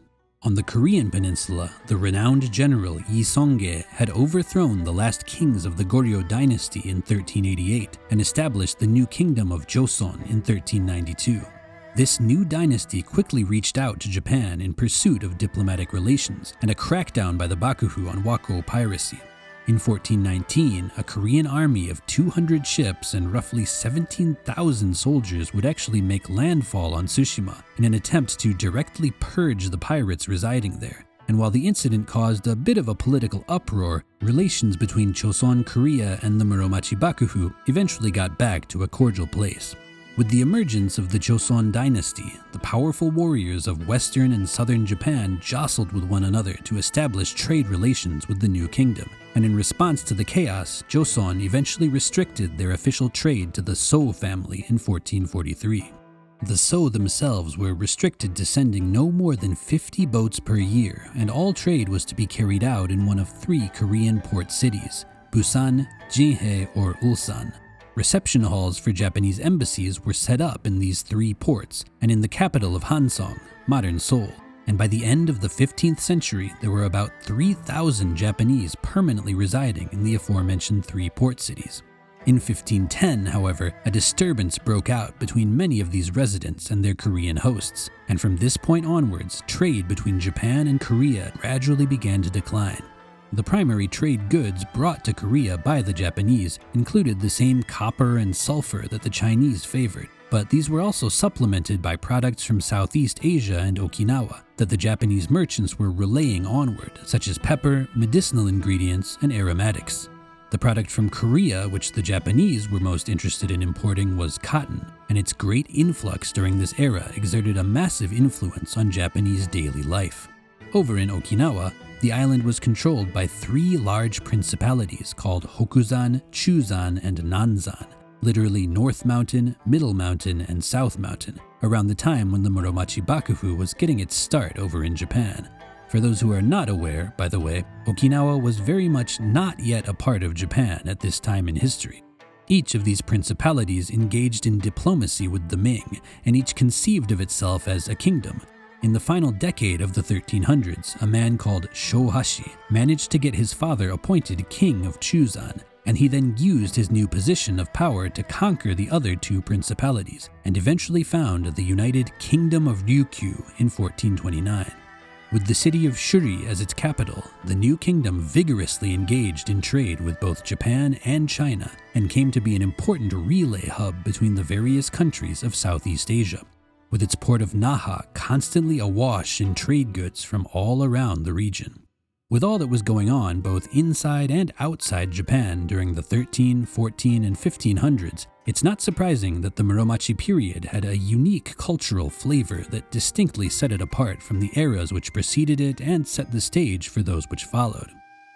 On the Korean peninsula, the renowned general Yi Song-ge had overthrown the last kings of the Goryeo dynasty in 1388 and established the new kingdom of Joseon in 1392. This new dynasty quickly reached out to Japan in pursuit of diplomatic relations and a crackdown by the Bakufu on Wako piracy. In 1419, a Korean army of 200 ships and roughly 17,000 soldiers would actually make landfall on Tsushima in an attempt to directly purge the pirates residing there. And while the incident caused a bit of a political uproar, relations between Joseon Korea and the Muromachi Bakufu eventually got back to a cordial place. With the emergence of the Joseon dynasty, the powerful warriors of western and southern Japan jostled with one another to establish trade relations with the new kingdom, and in response to the chaos, Joseon eventually restricted their official trade to the So family in 1443. The So themselves were restricted to sending no more than 50 boats per year, and all trade was to be carried out in one of 3 Korean port cities, Busan, Jinhae, or Ulsan. Reception halls for Japanese embassies were set up in these 3 ports and in the capital of Hansong, modern Seoul, and by the end of the 15th century there were about 3,000 Japanese permanently residing in the aforementioned 3 port cities. In 1510, however, a disturbance broke out between many of these residents and their Korean hosts, and from this point onwards, trade between Japan and Korea gradually began to decline. The primary trade goods brought to Korea by the Japanese included the same copper and sulfur that the Chinese favored, but these were also supplemented by products from Southeast Asia and Okinawa that the Japanese merchants were relaying onward, such as pepper, medicinal ingredients, and aromatics. The product from Korea which the Japanese were most interested in importing was cotton, and its great influx during this era exerted a massive influence on Japanese daily life. Over in Okinawa, the island was controlled by 3 large principalities called Hokuzan, Chuzan, and Nanzan, literally North Mountain, Middle Mountain, and South Mountain, around the time when the Muromachi Bakufu was getting its start over in Japan. For those who are not aware, by the way, Okinawa was very much not yet a part of Japan at this time in history. Each of these principalities engaged in diplomacy with the Ming, and each conceived of itself as a kingdom. In the final decade of the 1300s, a man called Shohashi managed to get his father appointed king of Chuzan, and he then used his new position of power to conquer the other two principalities, and eventually found the united Kingdom of Ryukyu in 1429. With the city of Shuri as its capital, the new kingdom vigorously engaged in trade with both Japan and China, and came to be an important relay hub between the various countries of Southeast Asia, with its port of Naha constantly awash in trade goods from all around the region. With all that was going on both inside and outside Japan during the 13, 14, and 1500s, it's not surprising that the Muromachi period had a unique cultural flavor that distinctly set it apart from the eras which preceded it and set the stage for those which followed.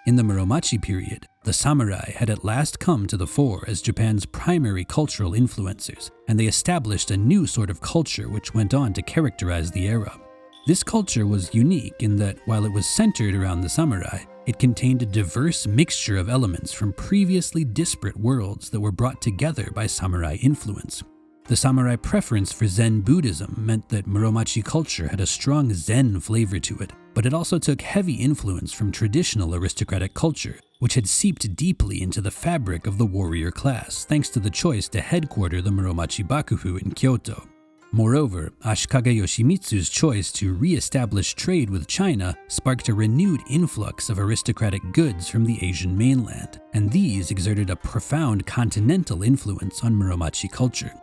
In the Muromachi period, the samurai had at last come to the fore as Japan's primary cultural influencers, and they established a new sort of culture which went on to characterize the era. This culture was unique in that while it was centered around the samurai, it contained a diverse mixture of elements from previously disparate worlds that were brought together by samurai influence. The samurai preference for Zen Buddhism meant that Muromachi culture had a strong Zen flavor to it, but it also took heavy influence from traditional aristocratic culture, which had seeped deeply into the fabric of the warrior class thanks to the choice to headquarter the Muromachi Bakufu in Kyoto. Moreover, Ashikaga Yoshimitsu's choice to re-establish trade with China sparked a renewed influx of aristocratic goods from the Asian mainland, and these exerted a profound continental influence on Muromachi culture.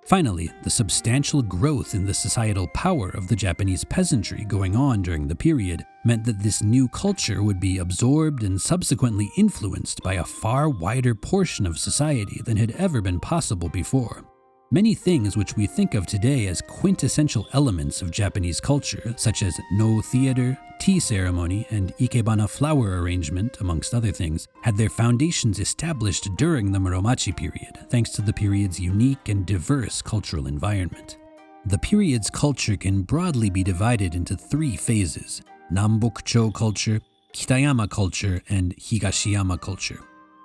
Finally, the substantial growth in the societal power of the Japanese peasantry going on during the period meant that this new culture would be absorbed and subsequently influenced by a far wider portion of society than had ever been possible before. Many things which we think of today as quintessential elements of Japanese culture, such as no theater, tea ceremony, and ikebana flower arrangement, amongst other things, had their foundations established during the Muromachi period, thanks to the period's unique and diverse cultural environment. The period's culture can broadly be divided into three phases: Nambokcho culture, Kitayama culture, and Higashiyama culture.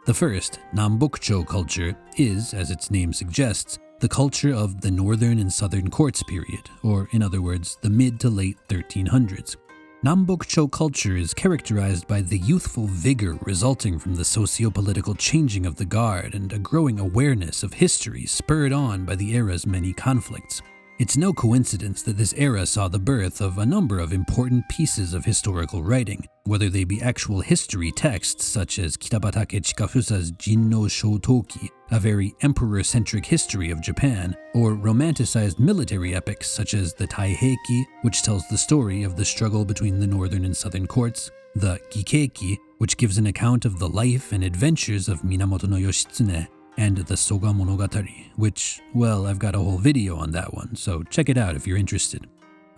The first, Nambokcho culture, is, as its name suggests, the culture of the Northern and Southern Courts period, or in other words, the mid to late 1300s. Nambokcho culture is characterized by the youthful vigor resulting from the socio-political changing of the guard and a growing awareness of history spurred on by the era's many conflicts. It's no coincidence that this era saw the birth of a number of important pieces of historical writing, whether they be actual history texts such as Kitabatake Chikafusa's Jinno Shotoki, a very emperor-centric history of Japan, or romanticized military epics such as the Taiheki, which tells the story of the struggle between the northern and southern courts, the Gikeki, which gives an account of the life and adventures of Minamoto no Yoshitsune, and the Soga Monogatari, which, well, I've got a whole video on that one, so check it out if you're interested.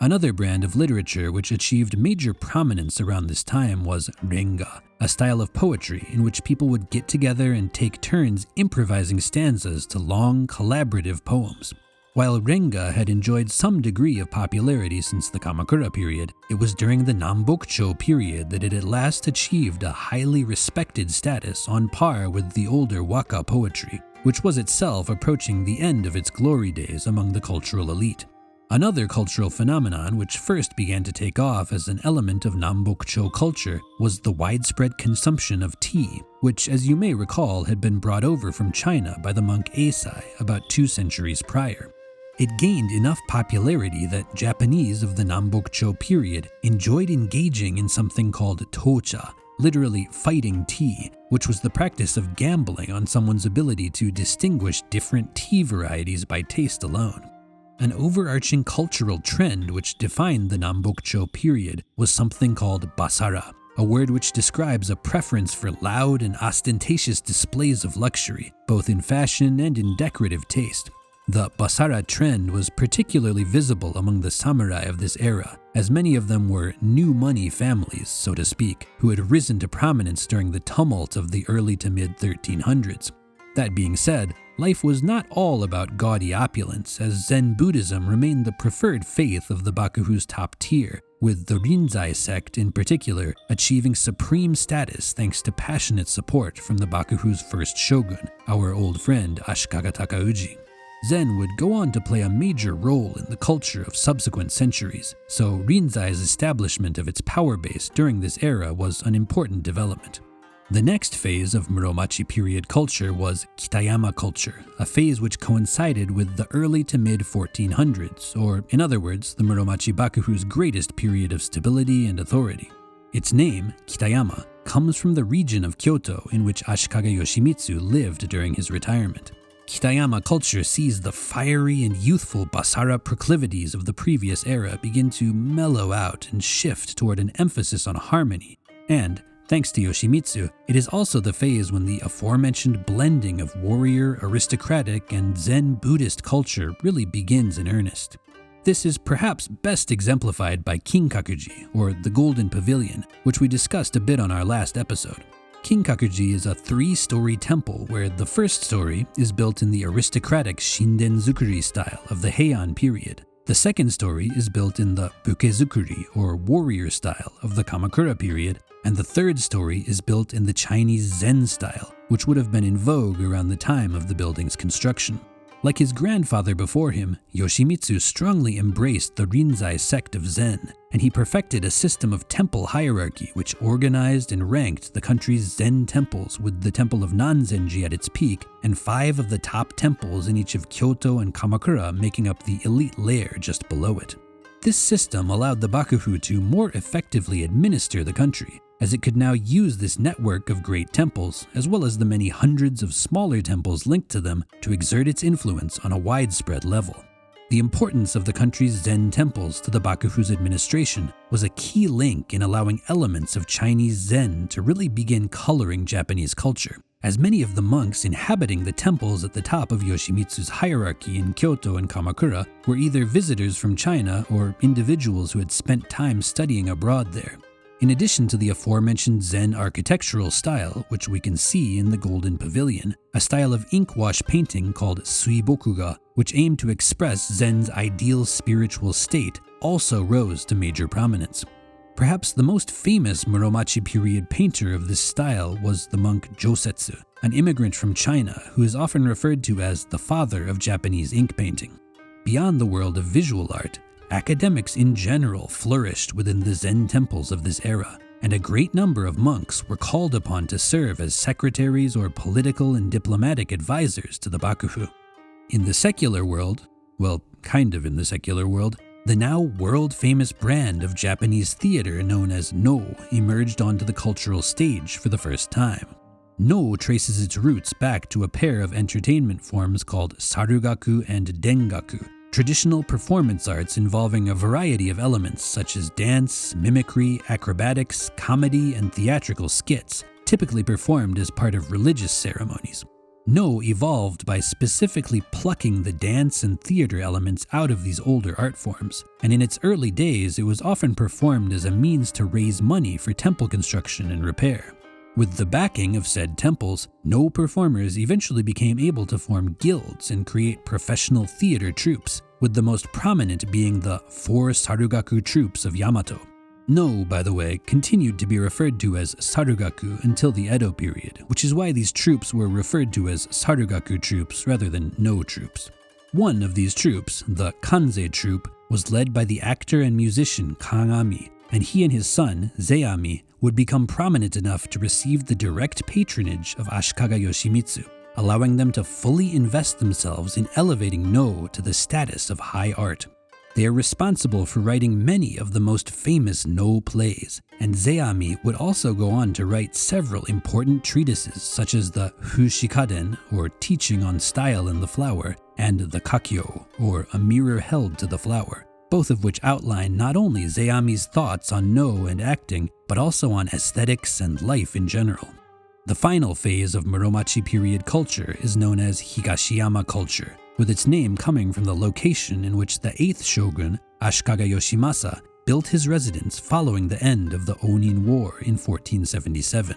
Another brand of literature which achieved major prominence around this time was Renga, a style of poetry in which people would get together and take turns improvising stanzas to long, collaborative poems. While Renga had enjoyed some degree of popularity since the Kamakura period, it was during the Nambokcho period that it at last achieved a highly respected status on par with the older Waka poetry, which was itself approaching the end of its glory days among the cultural elite. Another cultural phenomenon which first began to take off as an element of Nambokcho culture was the widespread consumption of tea, which, as you may recall, had been brought over from China by the monk Eisai about 2 centuries prior. It gained enough popularity that Japanese of the Nambokcho period enjoyed engaging in something called tocha, literally fighting tea, which was the practice of gambling on someone's ability to distinguish different tea varieties by taste alone. An overarching cultural trend which defined the Nambokcho period was something called basara, a word which describes a preference for loud and ostentatious displays of luxury, both in fashion and in decorative taste. The basara trend was particularly visible among the samurai of this era, as many of them were new money families, so to speak, who had risen to prominence during the tumult of the early to mid 1300s. That being said, life was not all about gaudy opulence, as Zen Buddhism remained the preferred faith of the Bakufu's top tier, with the Rinzai sect in particular achieving supreme status thanks to passionate support from the Bakufu's first shogun, our old friend Ashikaga Takauji. Zen would go on to play a major role in the culture of subsequent centuries, so Rinzai's establishment of its power base during this era was an important development. The next phase of Muromachi period culture was Kitayama culture, a phase which coincided with the early to mid 1400s, or in other words, the Muromachi Bakufu's greatest period of stability and authority. Its name, Kitayama, comes from the region of Kyoto in which Ashikaga Yoshimitsu lived during his retirement. Kitayama culture sees the fiery and youthful Basara proclivities of the previous era begin to mellow out and shift toward an emphasis on harmony, and thanks to Yoshimitsu, it is also the phase when the aforementioned blending of warrior, aristocratic, and Zen Buddhist culture really begins in earnest. This is perhaps best exemplified by Kinkakuji, or the Golden Pavilion, which we discussed a bit on our last episode. Kinkakuji is a 3-story temple where the first story is built in the aristocratic Shinden-zukuri style of the Heian period. The second story is built in the Bukezukuri, or warrior style, of the Kamakura period, and the third story is built in the Chinese Zen style, which would have been in vogue around the time of the building's construction. Like his grandfather before him, Yoshimitsu strongly embraced the Rinzai sect of Zen, and he perfected a system of temple hierarchy which organized and ranked the country's Zen temples, with the temple of Nanzenji at its peak, and 5 of the top temples in each of Kyoto and Kamakura making up the elite layer just below it. This system allowed the Bakufu to more effectively administer the country, as it could now use this network of great temples, as well as the many hundreds of smaller temples linked to them, to exert its influence on a widespread level. The importance of the country's Zen temples to the Bakufu's administration was a key link in allowing elements of Chinese Zen to really begin coloring Japanese culture, as many of the monks inhabiting the temples at the top of Yoshimitsu's hierarchy in Kyoto and Kamakura were either visitors from China or individuals who had spent time studying abroad there. In addition to the aforementioned Zen architectural style, which we can see in the Golden Pavilion, a style of ink-wash painting called suibokuga, which aimed to express Zen's ideal spiritual state, also rose to major prominence. Perhaps the most famous Muromachi period painter of this style was the monk Josetsu, an immigrant from China who is often referred to as the father of Japanese ink painting. Beyond the world of visual art, academics in general flourished within the Zen temples of this era, and a great number of monks were called upon to serve as secretaries or political and diplomatic advisors to the Bakufu. In the secular world, well, kind of in the secular world, the now world-famous brand of Japanese theater known as No emerged onto the cultural stage for the first time. No traces its roots back to a pair of entertainment forms called Sarugaku and Dengaku, traditional performance arts involving a variety of elements such as dance, mimicry, acrobatics, comedy, and theatrical skits, typically performed as part of religious ceremonies. No evolved by specifically plucking the dance and theater elements out of these older art forms, and in its early days it was often performed as a means to raise money for temple construction and repair. With the backing of said temples, No performers eventually became able to form guilds and create professional theater troupes, with the most prominent being the 4 Sarugaku troops of Yamato. No, by the way, continued to be referred to as Sarugaku until the Edo period, which is why these troops were referred to as Sarugaku troops rather than No troops. One of these troops, the Kanze troupe, was led by the actor and musician Kagami, and he and his son, Zeami, would become prominent enough to receive the direct patronage of Ashikaga Yoshimitsu, allowing them to fully invest themselves in elevating No to the status of high art. They are responsible for writing many of the most famous No plays, and Zeami would also go on to write several important treatises such as the Fushikaden, or Teaching on Style in the Flower, and the Kakyo, or A Mirror Held to the Flower, both of which outline not only Zeami's thoughts on No and acting, but also on aesthetics and life in general. The final phase of Muromachi period culture is known as Higashiyama culture, with its name coming from the location in which the 8th shogun, Ashikaga Yoshimasa, built his residence following the end of the Onin War in 1477.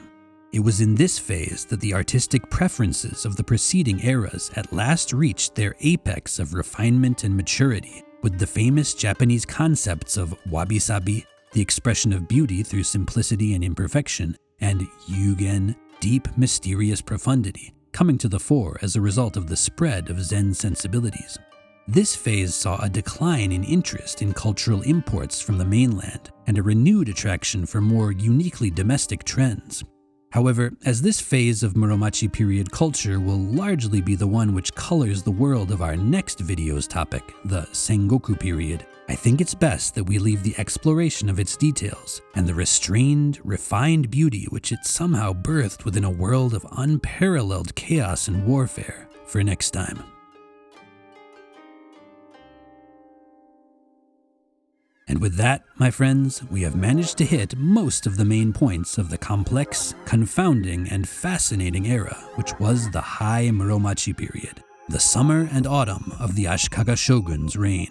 It was in this phase that the artistic preferences of the preceding eras at last reached their apex of refinement and maturity, with the famous Japanese concepts of wabi-sabi, the expression of beauty through simplicity and imperfection, and yugen, deep, mysterious profundity, coming to the fore as a result of the spread of Zen sensibilities. This phase saw a decline in interest in cultural imports from the mainland and a renewed attraction for more uniquely domestic trends. However, as this phase of Muromachi period culture will largely be the one which colors the world of our next video's topic, the Sengoku period, I think it's best that we leave the exploration of its details and the restrained, refined beauty which it somehow birthed within a world of unparalleled chaos and warfare for next time. And with that, my friends, we have managed to hit most of the main points of the complex, confounding, and fascinating era which was the High Muromachi period, the summer and autumn of the Ashikaga Shogun's reign.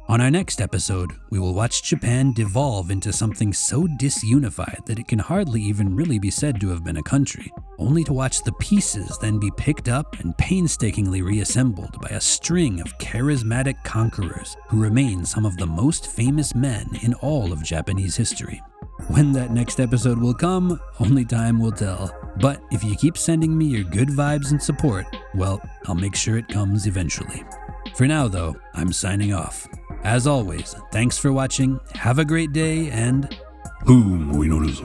On our next episode, we will watch Japan devolve into something so disunified that it can hardly even really be said to have been a country, only to watch the pieces then be picked up and painstakingly reassembled by a string of charismatic conquerors who remain some of the most famous men in all of Japanese history. When that next episode will come, only time will tell. But if you keep sending me your good vibes and support, well, I'll make sure it comes eventually. For now though, I'm signing off. As always, thanks for watching, have a great day, and... 不運を祈るぞ。